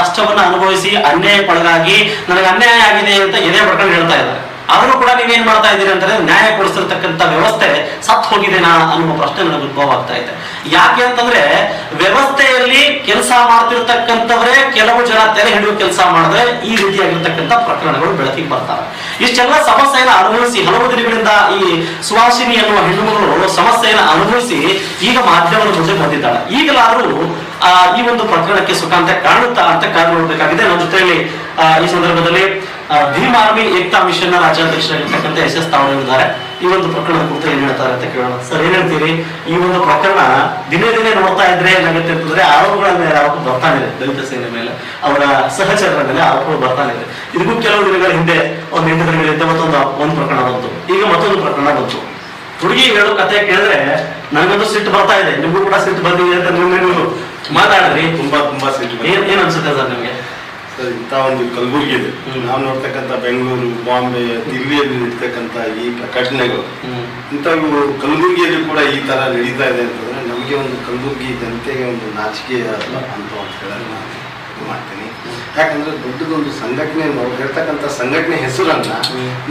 ಕಷ್ಟವನ್ನ ಅನುಭವಿಸಿ ಅನ್ಯಾಯಕ್ಕೊಳಗಾಗಿ ನನಗೆ ಅನ್ಯಾಯ ಆಗಿದೆ ಅಂತ ಎದೆ ಪಡ್ಕೊಂಡು ಹೇಳ್ತಾ ಇದ್ದಾರೆ. ಆದ್ರೂ ಕೂಡ ನೀವೇನ್ ಮಾಡ್ತಾ ಇದ್ದೀರಿ ಅಂತಂದ್ರೆ, ನ್ಯಾಯ ಕೊಡಿಸಿರ್ತಕ್ಕಂಥ ವ್ಯವಸ್ಥೆ ಸತ್ ಹೋಗಿದೆನಾ ಅನ್ನುವ ಪ್ರಶ್ನೆ ನನಗೆ ಉದ್ಭವ ಆಗ್ತಾ ಇದೆ. ಯಾಕೆ ಅಂತಂದ್ರೆ, ವ್ಯವಸ್ಥೆಯಲ್ಲಿ ಕೆಲಸ ಮಾಡ್ತಿರ್ತಕ್ಕಂಥವರೇ ಕೆಲವು ಜನ ತೆರೆ ಹಿಡಿಯುವ ಕೆಲಸ ಮಾಡಿದ್ರೆ ಈ ರೀತಿಯಾಗಿರ್ತಕ್ಕಂಥ ಪ್ರಕರಣಗಳು ಬೆಳಕಿಗೆ ಬರ್ತಾರೆ. ಇಷ್ಟೆಲ್ಲ ಸಮಸ್ಯೆಯನ್ನು ಅನುಭವಿಸಿ ಹಲವು ದಿನಗಳಿಂದ ಈ ಸುಹಾಸಿನಿ ಅನ್ನುವ ಹೆಣ್ಣುಮಗಳು ಸಮಸ್ಯೆಯನ್ನು ಅನುಭವಿಸಿ ಈಗ ಮಾಧ್ಯಮದ ಮುಂದೆ ಬಂದಿದ್ದಾಳೆ. ಈಗಲಾದರೂ ಈ ಒಂದು ಪ್ರಕರಣಕ್ಕೆ ಸುಖಾಂತ ಕಾಣುತ್ತಾ ಅಂತ ಕಾದು ನೋಡಬೇಕಾಗಿದೆ. ನಮ್ಮ ಜೊತೆಯಲ್ಲಿ ಈ ಸಂದರ್ಭದಲ್ಲಿ ಭೀಮ್ ಆರ್ಮಿ ಏಕ್ತಾ ಮಿಷನ್ ನ ರಾಜ್ಯಾಧ್ಯಕ್ಷರಾಗಿರ್ತಕ್ಕಂಥ SS ತಾವಡೆ ಇದ್ದಾರೆ. ಈ ಒಂದು ಪ್ರಕರಣದ ಕುರಿತು ಏನ್ ಹೇಳ್ತಾರೆ ಅಂತ ಕೇಳೋಣ. ಸರ್, ಏನ್ ಹೇಳ್ತೀರಿ? ಈ ಒಂದು ಪ್ರಕರಣ ದಿನೇ ದಿನೇ ನೋಡ್ತಾ ಇದ್ರೆ ಏನಾಗುತ್ತೆ ಅಂತಂದ್ರೆ, ಆರೋಪಗಳ ಮೇಲೆ ಆರೋಪ ಬರ್ತಾನೆ ಇದೆ. ದಲಿತ ಸೇನೆ ಮೇಲೆ, ಅವರ ಸಹಚರರ ಮೇಲೆ ಆರೋಪಗಳು ಬರ್ತಾನೆ ಇದೆ. ಇದಕ್ಕೂ ಕೆಲವು ದಿನಗಳ ಹಿಂದೆ, ಒಂದು 8 ದಿನಗಳ ಹಿಂದೆ ಒಂದು ಪ್ರಕರಣ ಬಂತು, ಈಗ ಮತ್ತೊಂದು ಪ್ರಕರಣ ಬಂತು. ಹುಡುಗಿ ಹೇಳೋ ಕಥೆ ಕೇಳಿದ್ರೆ ನನಗೊಂದು ಸಿಟ್ಟು ಬರ್ತಾ ಇದೆ, ನಿಮಗೂ ಕೂಡ ಸಿಟ್ಟು ಬಂದಿದೆ ಅಂತ ನೀವು ಮಾತಾಡ್ರಿ. ತುಂಬಾ ಸಿಟ್ಟು. ಏನ್ ಅನ್ಸುತ್ತೆ ಸರ್ ನಿಮ್ಗೆ? ಸರ್, ಇಂಥ ಒಂದು ಕಲಬುರಗಿ ಇದೆ, ನಾವು ನೋಡ್ತಕ್ಕಂಥ ಬೆಂಗಳೂರು, ಬಾಂಬೆ, ದಿಲ್ಲಿಯಲ್ಲಿ ನಡೀತಕ್ಕಂಥ ಈ ಘಟನೆಗಳು, ಇಂಥವು ಕಲಬುರಗಿಯಲ್ಲಿ ಕೂಡ ಈ ತರ ನಡೀತಾ ಇದೆ ಅಂತಂದ್ರೆ ನಮಗೆ ಒಂದು ಕಲಬುರಗಿ ಜನತೆಗೆ ಒಂದು ನಾಚಿಕೆ ಅಲ್ಲ ಅಂತ ಹೇಳಲು ನಾನು ಇದು ಮಾಡ್ತೀನಿ. ಯಾಕಂದ್ರೆ ದೊಡ್ಡದೊಂದು ಸಂಘಟನೆ, ನಾವು ಹೇಳ್ತಕ್ಕಂಥ ಸಂಘಟನೆ ಹೆಸರನ್ನ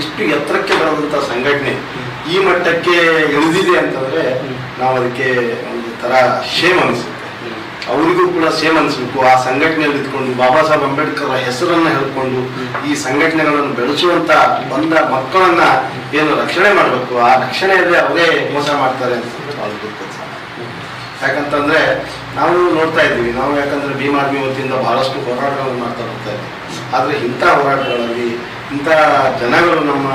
ಇಷ್ಟು ಎತ್ತರಕ್ಕೆ ಬರುವಂತ ಸಂಘಟನೆ ಈ ಮಟ್ಟಕ್ಕೆ ಇಳಿದಿದೆ ಅಂತಂದ್ರೆ ನಾವು ಅದಕ್ಕೆ ಒಂದು ತರ ಶೇಮ್ ಅನಿಸುತ್ತೆ. ಅವರಿಗೂ ಕೂಡ ಸೇಮ್ ಅನಿಸ್ಬೇಕು. ಆ ಸಂಘಟನೆಯಲ್ಲಿ ಇದ್ಕೊಂಡು ಬಾಬಾ ಸಾಹೇಬ್ ಅಂಬೇಡ್ಕರ್ ಹೆಸರನ್ನ ಹೇಳ್ಕೊಂಡು ಈ ಸಂಘಟನೆಗಳನ್ನು ಬೆಳೆಸುವಂತ ಬಂದ ಮಕ್ಕಳನ್ನ ಏನು ರಕ್ಷಣೆ ಮಾಡಬೇಕು, ಆ ರಕ್ಷಣೆಯಲ್ಲಿ ಅವರೇ ಮೋಸ ಮಾಡ್ತಾರೆ ಅಂತ ಅವ್ರಿಗೆ ಗೊತ್ತಿಲ್ಲ. ಯಾಕಂತಂದ್ರೆ ನಾವು ನೋಡ್ತಾ ಇದ್ದೀವಿ, ನಾವು ಯಾಕಂದ್ರೆ ಭೀಮ್ ಆರ್ಮಿ ವತಿಯಿಂದ ಬಹಳಷ್ಟು ಹೋರಾಟಗಳನ್ನು ಮಾಡ್ತಾ ಹೋಗ್ತಾ ಇದ್ದೀವಿ. ಆದ್ರೆ ಇಂಥ ಹೋರಾಟಗಳಲ್ಲಿ ಇಂಥ ಜನಗಳು ನಮ್ಮ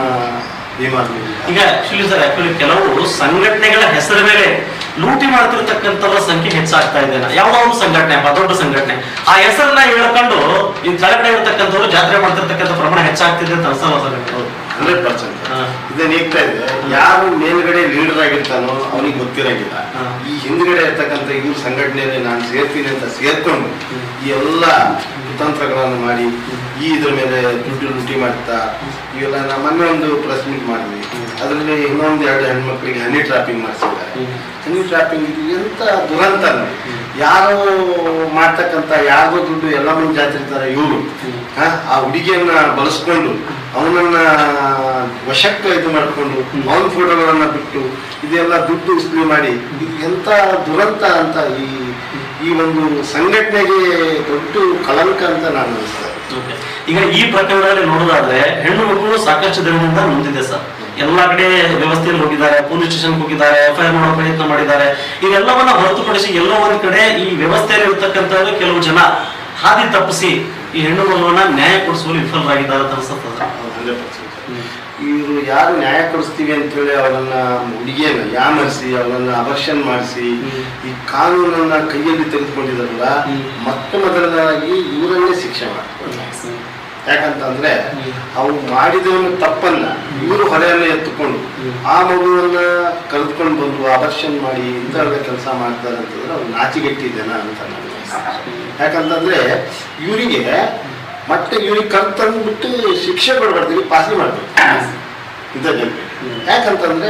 ಭೀಮ್ ಆರ್ಮಿ ಈಗ ಆಕ್ಚುಲಿ ಕೆಲವು ಸಂಘಟನೆಗಳ ಹೆಸರ ಮೇಲೆ ಲೂಟಿ ಮಾಡ್ತಿರ್ತಕ್ಕಂಥವ್ರ ಸಂಖ್ಯೆ ಹೆಚ್ಚಾಗ್ತಾ ಇದೆ. ಯಾವ್ದಾದ್ರು ಸಂಘಟನೆ, ದೊಡ್ಡ ಸಂಘಟನೆ, ಆ ಹೆಸರನ್ನ ಹೇಳ್ಕೊಂಡು ಈ ಕೆಳಗಡೆ ಇರ್ತಕ್ಕಂಥವ್ರು ಜಾತ್ರೆ ಮಾಡ್ತಿರ್ತಕ್ಕಂಥ ಪ್ರಮಾಣ ಹೆಚ್ಚಾಗ್ತಿದೆ ಅಂತ ಅನ್ಸಲ್ಲ? 100% ಇದೇನಾಗ್ತಾ ಇದೆ, ಯಾರು ಮೇಲ್ಗಡೆ ಲೀಡರ್ ಆಗಿರ್ತಾನೋ ಅವನಿಗೆ ಗೊತ್ತಿರಂಗಿಲ್ಲ. ಈ ಹಿಂದ್ಗಡೆ ಇರ್ತಕ್ಕಂಥ ಇವ್ರ ಸಂಘಟನೆಯಲ್ಲಿ ನಾನು ಸೇರ್ತೀನಿ ಅಂತ ಸೇರ್ಕೊಂಡು ಈ ಎಲ್ಲ ಕುತಂತ್ರಗಳನ್ನು ಮಾಡಿ ಈ ಇದ್ರ ಮೇಲೆ ದುಡ್ಡು ಲೂಟಿ ಮಾಡ್ತಾ ಇವೆಲ್ಲ. ನಾವು ಮೊನ್ನೆ ಒಂದು ಪ್ರೆಸ್ ಮೀಟ್ ಮಾಡಿದ್ವಿ, ಅದರಲ್ಲಿ ಇನ್ನೊಂದು 2 ಹೆಣ್ಮಕ್ಳಿಗೆ ಹನಿ ಟ್ರಾಪಿಂಗ್ ಮಾಡಿಸಿದ್ದಾರೆ. ಹನಿ ಟ್ರಾಪಿಂಗ್ ಇದು ಎಂತ ದುರಂತ. ಯಾರು ಮಾಡ್ತಕ್ಕಂಥ ಯಾರ್ದೋ ದುಡ್ಡು ಎಲ್ಲ ಮಂದಿ ಜಾತಿರ್ತಾರೆ ಇವರು ಆ ಹುಡುಗಿಯನ್ನ ಬಳಸ್ಕೊಂಡು ಅವನನ್ನ ವಶಕ್ಕೆ ಇದು ಮಾಡಿಕೊಂಡು ಅವನ ಫೋಟೋಗಳನ್ನ ಬಿಟ್ಟು ಇದೆಲ್ಲ ದುಡ್ಡು ಉಸ್ಲಿ ಮಾಡಿ ಇದು ಎಂತ ದುರಂತ ಅಂತ ಈ ಒಂದು ಸಂಘಟನೆಗೆ ದೊಡ್ಡ ಕಳಂಕ ಅಂತ ನಾನು ಅನಿಸ್ತೇನೆ. ಈಗ ಈ ಪ್ರಕರಣದಲ್ಲಿ ನೋಡೋದಾದ್ರೆ ಹೆಣ್ಣು ಮಕ್ಕಳು ಸಾಕಷ್ಟು ದಿನದಿಂದ ನೊಂದಿದೆ ಸರ್. ಎಲ್ಲಾ ಕಡೆ ವ್ಯವಸ್ಥೆಯಲ್ಲಿ ಹೋಗಿದ್ದಾರೆ, ಪೊಲೀಸ್ ಸ್ಟೇಷನ್ ಹೋಗಿದ್ದಾರೆ, FIR ಮಾಡೋ ಪ್ರಯತ್ನ ಮಾಡಿದ್ದಾರೆ. ಇವೆಲ್ಲವನ್ನ ಹೊರತುಪಡಿಸಿ ಎಲ್ಲೋ ಒಂದ್ ಕಡೆ ಈ ವ್ಯವಸ್ಥೆಯಲ್ಲಿ ಇರ್ತಕ್ಕಂಥವ್ರು ಕೆಲವು ಜನ ಹಾದಿ ತಪ್ಪಿಸಿ ಈ ಹೆಣ್ಣು ಮಗುವನ್ನ ನ್ಯಾಯ ಕೊಡಿಸುವಲ್ಲಿ ವಿಫಲರಾಗಿದ್ದಾರೆ ಅಂತ ಅನ್ಸುತ್ತದೆ. 100%. ಇವರು ಯಾರು ನ್ಯಾಯ ಕೊಡಿಸ್ತೀವಿ ಅಂತೇಳಿ ಅವರನ್ನ ಹುಡುಗಿಯನ್ನ ಯಾಮರಿಸಿ ಅವರನ್ನ ಅಬರ್ಷನ್ ಮಾಡಿಸಿ ಈ ಕಾನೂನನ್ನ ಕೈಯಲ್ಲಿ ತೆಗೆದುಕೊಂಡಿದಾರಲ್ಲ, ಮೊದಲನೇದಾಗಿ ಇವರನ್ನೇ ಶಿಕ್ಷೆ ಮಾಡ್ತಾರೆ. ಯಾಕಂತಂದ್ರೆ ಅವ್ರು ಮಾಡಿದವನು ತಪ್ಪನ್ನ ಇವರು ಹೊರೆಯನ್ನ ಎತ್ತುಕೊಂಡು ಆ ಮಗುವನ್ನ ಕರೆದುಕೊಂಡು ಬಂದು ಅಬರ್ಷನ್ ಮಾಡಿ ಇಂಥವ್ರ ಕೆಲಸ ಮಾಡ್ತಾರೆ ಅಂತಂದ್ರೆ ಅವ್ರು ನಾಚಿಗೆಟ್ಟಿ ಜನ ಅಂತ ನಾನು. ಯಾಕಂತಂದ್ರೆ ಇವರಿಗೆ ಇವ್ರಿಗೆ ಕರ್ತಂದ್ಬಿಟ್ಟು ಶಿಕ್ಷೆ ಕೊಡ್ಬಾರ್ದು, ಪಾಸನೆ ಮಾಡ್ಬೇಕು ಇಂಥ ಜನರಿಗೆ. ಯಾಕಂತಂದ್ರೆ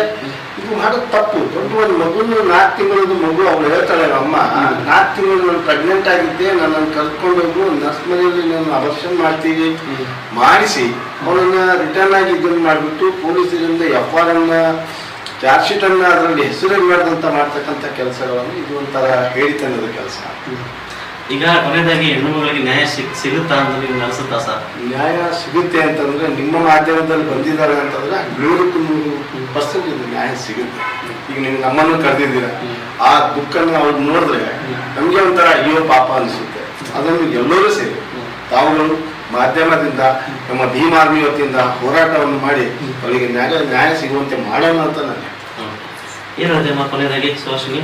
ಇದು ಮಾಡೋದು ತಪ್ಪು. ದೊಡ್ಡ ಒಂದು ಮಗುನು 4 ತಿಂಗಳದ್ದು ಮಗು ಅವ್ಳು ಹೇಳ್ತಾಳೆ, ಅಮ್ಮ 4 ತಿಂಗಳು ನಾನು ಪ್ರೆಗ್ನೆಂಟ್ ಆಗಿದ್ದೆ, ನನ್ನನ್ನು ಕರ್ಕೊಂಡು ಹೋಗು ನರ್ಸ್ ಮನೆಯಲ್ಲಿ ನಾನು ಅಬರ್ಷನ್ ಮಾಡ್ತೀವಿ ಮಾಡಿಸಿ ಅವಳನ್ನ ರಿಟರ್ನ್ ಆಗಿ ಇದನ್ನು ಮಾಡಿಬಿಟ್ಟು ಪೊಲೀಸರಿಂದ FR ಅನ್ನ ಚಾರ್ಜ್ ಶೀಟ್ ಅನ್ನ ಅದರಲ್ಲಿ ಹೆಸರು ಮಾಡಿದಂತ ಮಾಡ್ತಕ್ಕಂಥ ಕೆಲಸಗಳನ್ನು ಇದು ಒಂಥರ ಹೇಳಿತನದ ಕೆಲಸ. ಈಗ ಕೊನೆಯದಾಗಿ ಹೆಣ್ಣು ಮಗಳಿಗೆ ನ್ಯಾಯ ಸಿಗುತ್ತಾ ಅಂತ ನಿಮ್ಗೆ ಅನ್ಸುತ್ತಾ ಸರ್? ನ್ಯಾಯ ಸಿಗುತ್ತೆ ಅಂತಂದ್ರೆ ನಿಮ್ಮ ಮಾಧ್ಯಮದಲ್ಲಿ ಬಂದಿದ್ದಾರೆ ಅಂತಂದ್ರೆ 100% ಇದು ನ್ಯಾಯ ಸಿಗುತ್ತೆ. ಈಗ ನೀವು ನಮ್ಮನ್ನು ಕರೆದಿದ್ದೀರ, ಆ ದುಃಖನ ಅವ್ರು ನೋಡಿದ್ರೆ ನಮ್ಗೆ ಒಂಥರ ಅಯ್ಯೋ ಪಾಪ ಅನಿಸುತ್ತೆ. ಅದನ್ನು ಎಲ್ಲರೂ ಸೇರಿ ತಾವುಗಳು ಮಾಧ್ಯಮದಿಂದ ನಮ್ಮ ಭೀಮ್ ಆರ್ಮಿ ವತಿಯಿಂದ ಹೋರಾಟವನ್ನು ಮಾಡಿ ಅವರಿಗೆ ನ್ಯಾಯ ಸಿಗುವಂತೆ ಮಾಡೋಣ ಅಂತ ನಾನು ಏನಮ್ಮ ಕೊನೆಯದಾಗಿ ಸುಹಾಸಿನಿ?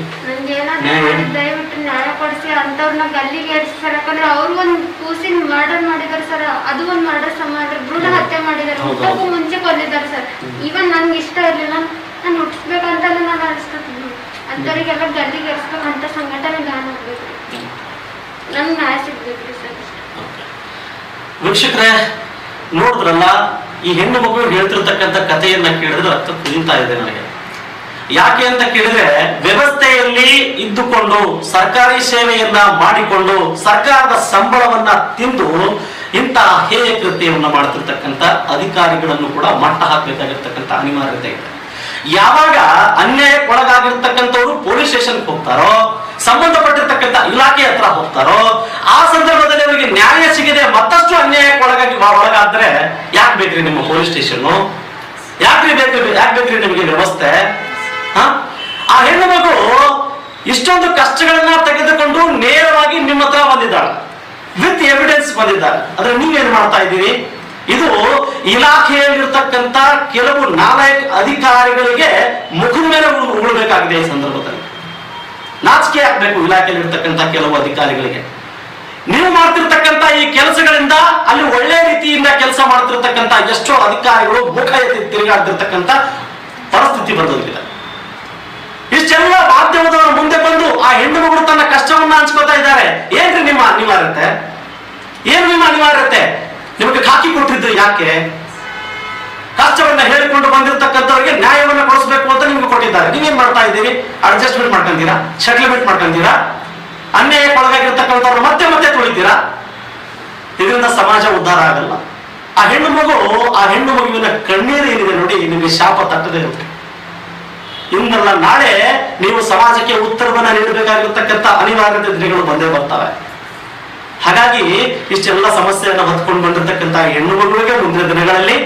ದಯವಿಟ್ಟು ನ್ಯಾಯ ಕೊಡಿಸಿ ಅಂತವ್ರನ್ನ ಗಲ್ಲಿಗೆ ಏರಿಸ್ತಾರೆ. ಯಾಕಂದ್ರೆ ಅವ್ರು ಒಂದ್ ಕೂಸಿನ ಮರ್ಡರ್ ಮಾಡಿದಾರೆ ಸರ್, ಅದು ಒಂದ್ ಮರ್ಡರ್ ಸಮಾಜ ಭ್ರೂಣ ಹತ್ಯೆ ಮಾಡಿದಾರೆ, ಹುಟ್ಟಕ್ಕೂ ಮುಂಚೆ ಕೊಲ್ಲಿದ್ದಾರೆ ಸರ್. ಈವನ್ ನನ್ಗೆ ಇಷ್ಟ ಇರ್ಲಿಲ್ಲ, ನಾನು ಹುಟ್ಟಿಸ್ಬೇಕಂತ ನಾನು ಅನಿಸ್ತೀನಿ. ಅಂತವರಿಗೆಲ್ಲ ಗಲ್ಲಿಗೆ ಏರಿಸ್ಬೇಕಂತ ಸಂಘಟನೆ ಬ್ಯಾನ್ ಆಗ್ಬೇಕು, ನನ್ಗೆ ನ್ಯಾಯ ಸಿಗ್ಬೇಕ್ರಿ ಸರ್. ವೀಕ್ಷಕರೇ ನೋಡಿದ್ರಲ್ಲ, ಈ ಹೆಣ್ಣು ಮಗು ಹೇಳ್ತಿರ್ತಕ್ಕಂಥ ಕಥೆಯನ್ನ ಕೇಳಿದ್ರೆ ರಕ್ತ ಕುದಿತಾ ಇದೆ ನನಗೆ. ಯಾಕೆ ಅಂತ ಕೇಳಿದ್ರೆ, ವ್ಯವಸ್ಥೆಯಲ್ಲಿ ಇದ್ದುಕೊಂಡು ಸರ್ಕಾರಿ ಸೇವೆಯನ್ನ ಮಾಡಿಕೊಂಡು ಸರ್ಕಾರದ ಸಂಬಳವನ್ನ ತಿಂದು ಇಂತಹ ಹೇಯ ಕೃತ್ಯವನ್ನ ಮಾಡ್ತಿರ್ತಕ್ಕಂಥ ಅಧಿಕಾರಿಗಳನ್ನು ಕೂಡ ಮಟ್ಟ ಹಾಕಬೇಕಾಗಿರ್ತಕ್ಕಂಥ ಅನಿವಾರ್ಯತೆ ಇದೆ. ಯಾವಾಗ ಅನ್ಯಾಯಕ್ಕೊಳಗಾಗಿರ್ತಕ್ಕಂಥವ್ರು ಪೊಲೀಸ್ ಸ್ಟೇಷನ್ಗೆ ಹೋಗ್ತಾರೋ, ಸಂಬಂಧಪಟ್ಟಿರ್ತಕ್ಕಂಥ ಇಲಾಖೆ ಹತ್ರ ಹೋಗ್ತಾರೋ, ಆ ಸಂದರ್ಭದಲ್ಲಿ ಅವರಿಗೆ ನ್ಯಾಯ ಸಿಗದೆ ಮತ್ತಷ್ಟು ಒಳಗಾದ್ರೆ ಯಾಕೆ ಬೇಕ್ರಿ ನಿಮ್ಮ ಪೊಲೀಸ್ ಸ್ಟೇಷನ್? ಯಾಕೆ ಬೇಕ್ರಿ ನಿಮಗೆ ವ್ಯವಸ್ಥೆ? ಆ ಹೆಣ್ಣು ಮಗು ಇಷ್ಟೊಂದು ಕಷ್ಟಗಳನ್ನ ತೆಗೆದುಕೊಂಡು ನೇರವಾಗಿ ನಿಮ್ಮ ಹತ್ರ ಬಂದಿದ್ದಾಳೆ, ವಿತ್ ಎವಿಡೆನ್ಸ್ ಬಂದಿದ್ದಾರೆ. ಆದ್ರೆ ನೀವೇನ್ ಮಾಡ್ತಾ ಇದ್ದೀರಿ? ಇದು ಇಲಾಖೆಯಲ್ಲಿರ್ತಕ್ಕಂಥ ಕೆಲವು ನಾಲಾಯಕ ಅಧಿಕಾರಿಗಳಿಗೆ ಮುಖದ ಮೇಲೆ ಉಳ್ಬೇಕಾಗಿದೆ. ಈ ಸಂದರ್ಭದಲ್ಲಿ ನಾಚಿಕೆ ಆಗ್ಬೇಕು ಇಲಾಖೆಯಲ್ಲಿರ್ತಕ್ಕಂಥ ಕೆಲವು ಅಧಿಕಾರಿಗಳಿಗೆ. ನೀವು ಮಾಡ್ತಿರ್ತಕ್ಕಂಥ ಈ ಕೆಲಸಗಳಿಂದ ಅಲ್ಲಿ ಒಳ್ಳೆ ರೀತಿಯಿಂದ ಕೆಲಸ ಮಾಡ್ತಿರ್ತಕ್ಕಂಥ ಎಷ್ಟೋ ಅಧಿಕಾರಿಗಳು ಮುಖ ಎತ್ತಿ ತಿರುಗಾಡ್ತಿರ್ತಕ್ಕಂಥ ಪರಿಸ್ಥಿತಿ ಬಂದೋಗಿದೆ. ಇಷ್ಟೆಲ್ಲ ಮಾಧ್ಯಮದವರು ಮುಂದೆ ಬಂದು ಆ ಹೆಣ್ಣು ಮಗಳು ತನ್ನ ಕಷ್ಟವನ್ನ ಹಂಚ್ಕೋತಾ ಇದ್ದಾರೆ. ಏನ್ರಿ ನಿಮ್ಮ ಅನಿವಾರ್ಯತೆ? ಏನು ನಿಮ್ಮ ಅನಿವಾರ್ಯತೆ? ನಿಮಗೆ ಖಾಕಿ ಕೊಟ್ಟಿದ್ರು ಯಾಕೆ? ಕಷ್ಟವನ್ನ ಹೇಳಿಕೊಂಡು ಬಂದಿರತಕ್ಕಂಥವ್ರಿಗೆ ನ್ಯಾಯವನ್ನ ಕೊಡಿಸ್ಬೇಕು ಅಂತ ನಿಮ್ಗೆ ಕೊಟ್ಟಿದ್ದಾರೆ. ನೀವೇನ್ ಮಾಡ್ತಾ ಇದ್ದೀರಿ? ಅಡ್ಜಸ್ಟ್ಮೆಂಟ್ ಮಾಡ್ಕೊಂತೀರಾ, ಸೆಟ್ಲ್ಮೆಂಟ್ ಮಾಡ್ಕೊಂತೀರಾ, ಅನ್ಯಾಯಕ್ಕೊಳಗಾಗಿರ್ತಕ್ಕಂಥವ್ರು ಮತ್ತೆ ಮತ್ತೆ ತುಳಿತೀರಾ. ಇದರಿಂದ ಸಮಾಜ ಉದ್ಧಾರ ಆಗಲ್ಲ. ಆ ಹೆಣ್ಣು ಮಗುವಿನ ಕಣ್ಣೀರು ಏನಿದೆ ನೋಡಿ, ನಿಮಗೆ ಶಾಪ ತಟ್ಟದೇ ಇರುತ್ತೆ. ಇಂದಲ್ಲ ನಾಳೆ ನೀವು ಸಮಾಜಕ್ಕೆ ಉತ್ತರವನ್ನ ನೀಡಬೇಕಾಗಿರ್ತಕ್ಕಂಥ ಅನಿವಾರ್ಯತೆ ದಿನಗಳು ಬಂದೇ ಬರ್ತವೆ. ಹಾಗಾಗಿ ಇಷ್ಟೆಲ್ಲ ಸಮಸ್ಯೆಯನ್ನು ಹೊತ್ಕೊಂಡು ಬಂದಿರತಕ್ಕಂಥ ಹೆಣ್ಣು ಮಗುವಿಗೆ ಮುಂದಿನ ದಿನಗಳಲ್ಲಿ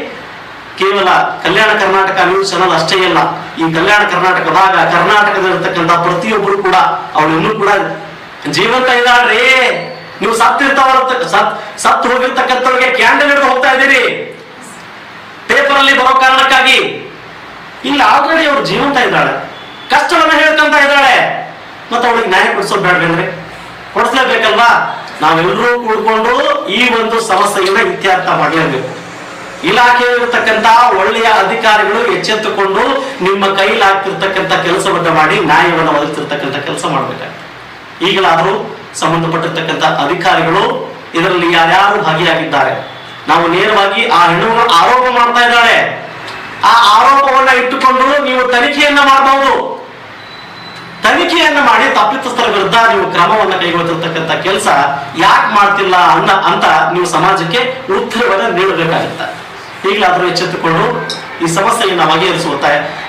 ಕೇವಲ ಕಲ್ಯಾಣ ಕರ್ನಾಟಕ ನ್ಯೂಸ್ ಚಾನಲ್ ಅಷ್ಟೇ ಅಲ್ಲ, ಈ ಕಲ್ಯಾಣ ಕರ್ನಾಟಕ ಭಾಗ ಕರ್ನಾಟಕದಲ್ಲಿರ್ತಕ್ಕಂಥ ಪ್ರತಿಯೊಬ್ಬರು ಕೂಡ ಅವಳು ಇನ್ನೂ ಕೂಡ ಜೀವಂತ ಇದ್ದಾಳ್ರಿ. ನೀವು ಸತ್ತು ಹೋಗಿರ್ತಕ್ಕಂಥವ್ರಿಗೆ ಕ್ಯಾಂಡಲ್ ಹಿಡಿದು ಹೋಗ್ತಾ ಇದ್ದೀರಿ ಪೇಪರ್ ಅಲ್ಲಿ ಬರೋ ಕಾರಣಕ್ಕಾಗಿ. ಇಲ್ಲಿ ಆಲ್ರೆಡಿ ಅವ್ರು ಜೀವಂತ ಇದ್ದಾಳೆ, ಕಷ್ಟವನ್ನ ಹೇಳ್ಕೊಂತ ಇದ್ದಾಳೆ, ಮತ್ತೆ ಅವಳಿಗೆ ನ್ಯಾಯ ಕೊಡಿಸೋದು ಬೇಡ್ಬೇಡ್ರಿ? ಕೊಡಿಸ್ಲೇಬೇಕಲ್ವಾ? ನಾವೆಲ್ಲರೂ ಕೂಡ್ಕೊಂಡು ಈ ಒಂದು ಸಮಸ್ಯೆಯನ್ನ ಇತ್ಯರ್ಥ ಮಾಡಲೇಬೇಕು. ಇಲಾಖೆಯಲ್ಲಿರ್ತಕ್ಕಂಥ ಒಳ್ಳೆಯ ಅಧಿಕಾರಿಗಳು ಎಚ್ಚೆತ್ತುಕೊಂಡು ನಿಮ್ಮ ಕೈಲಾಗ್ತಿರ್ತಕ್ಕಂಥ ಕೆಲಸವನ್ನ ಮಾಡಿ ನ್ಯಾಯವನ್ನು ಒದಗಿಸಿರ್ತಕ್ಕಂಥ ಕೆಲಸ ಮಾಡ್ಬೇಕಾಗ್ತದೆ. ಈಗಲಾದರೂ ಸಂಬಂಧಪಟ್ಟಿರ್ತಕ್ಕಂಥ ಅಧಿಕಾರಿಗಳು ಇದರಲ್ಲಿ ಯಾರ್ಯಾರು ಭಾಗಿಯಾಗಿದ್ದಾರೆ, ನಾವು ನೇರವಾಗಿ ಆ ಹೆಣ್ಣು ಆರೋಪ ಮಾಡ್ತಾ ಇದ್ದಾಳೆ, ಆ ಆರೋಪವನ್ನ ಇಟ್ಟುಕೊಂಡು ನೀವು ತನಿಖೆಯನ್ನ ಮಾಡಬಹುದು. ತನಿಖೆಯನ್ನ ಮಾಡಿ ತಪ್ಪಿತಸ್ಥರ ವಿರುದ್ಧ ನೀವು ಕ್ರಮವನ್ನ ಕೈಗೊಳ್ತಿರ್ತಕ್ಕಂಥ ಕೆಲಸ ಯಾಕೆ ಮಾಡ್ತಿಲ್ಲ ಅಂತ ನೀವು ಸಮಾಜಕ್ಕೆ ಉತ್ತರವನ್ನ ನೀಡಬೇಕಾಗುತ್ತೆ. ಈಗಲಾದರೂ ಎಚ್ಚೆತ್ತುಕೊಂಡು ಈ ಸಮಸ್ಯೆಯನ್ನು ಬಗೆಹರಿಸುವ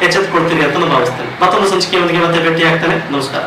ಎಚ್ಚೆತ್ತುಕೊಳ್ತೀರಿ ಅಂತ ನಾನು ಭಾವಿಸ್ತೇನೆ. ಮತ್ತೊಂದು ಸಂಚಿಕೆಯೊಂದಿಗೆ ಮತ್ತೆ ಭೇಟಿ ಆಗ್ತೇನೆ. ನಮಸ್ಕಾರ.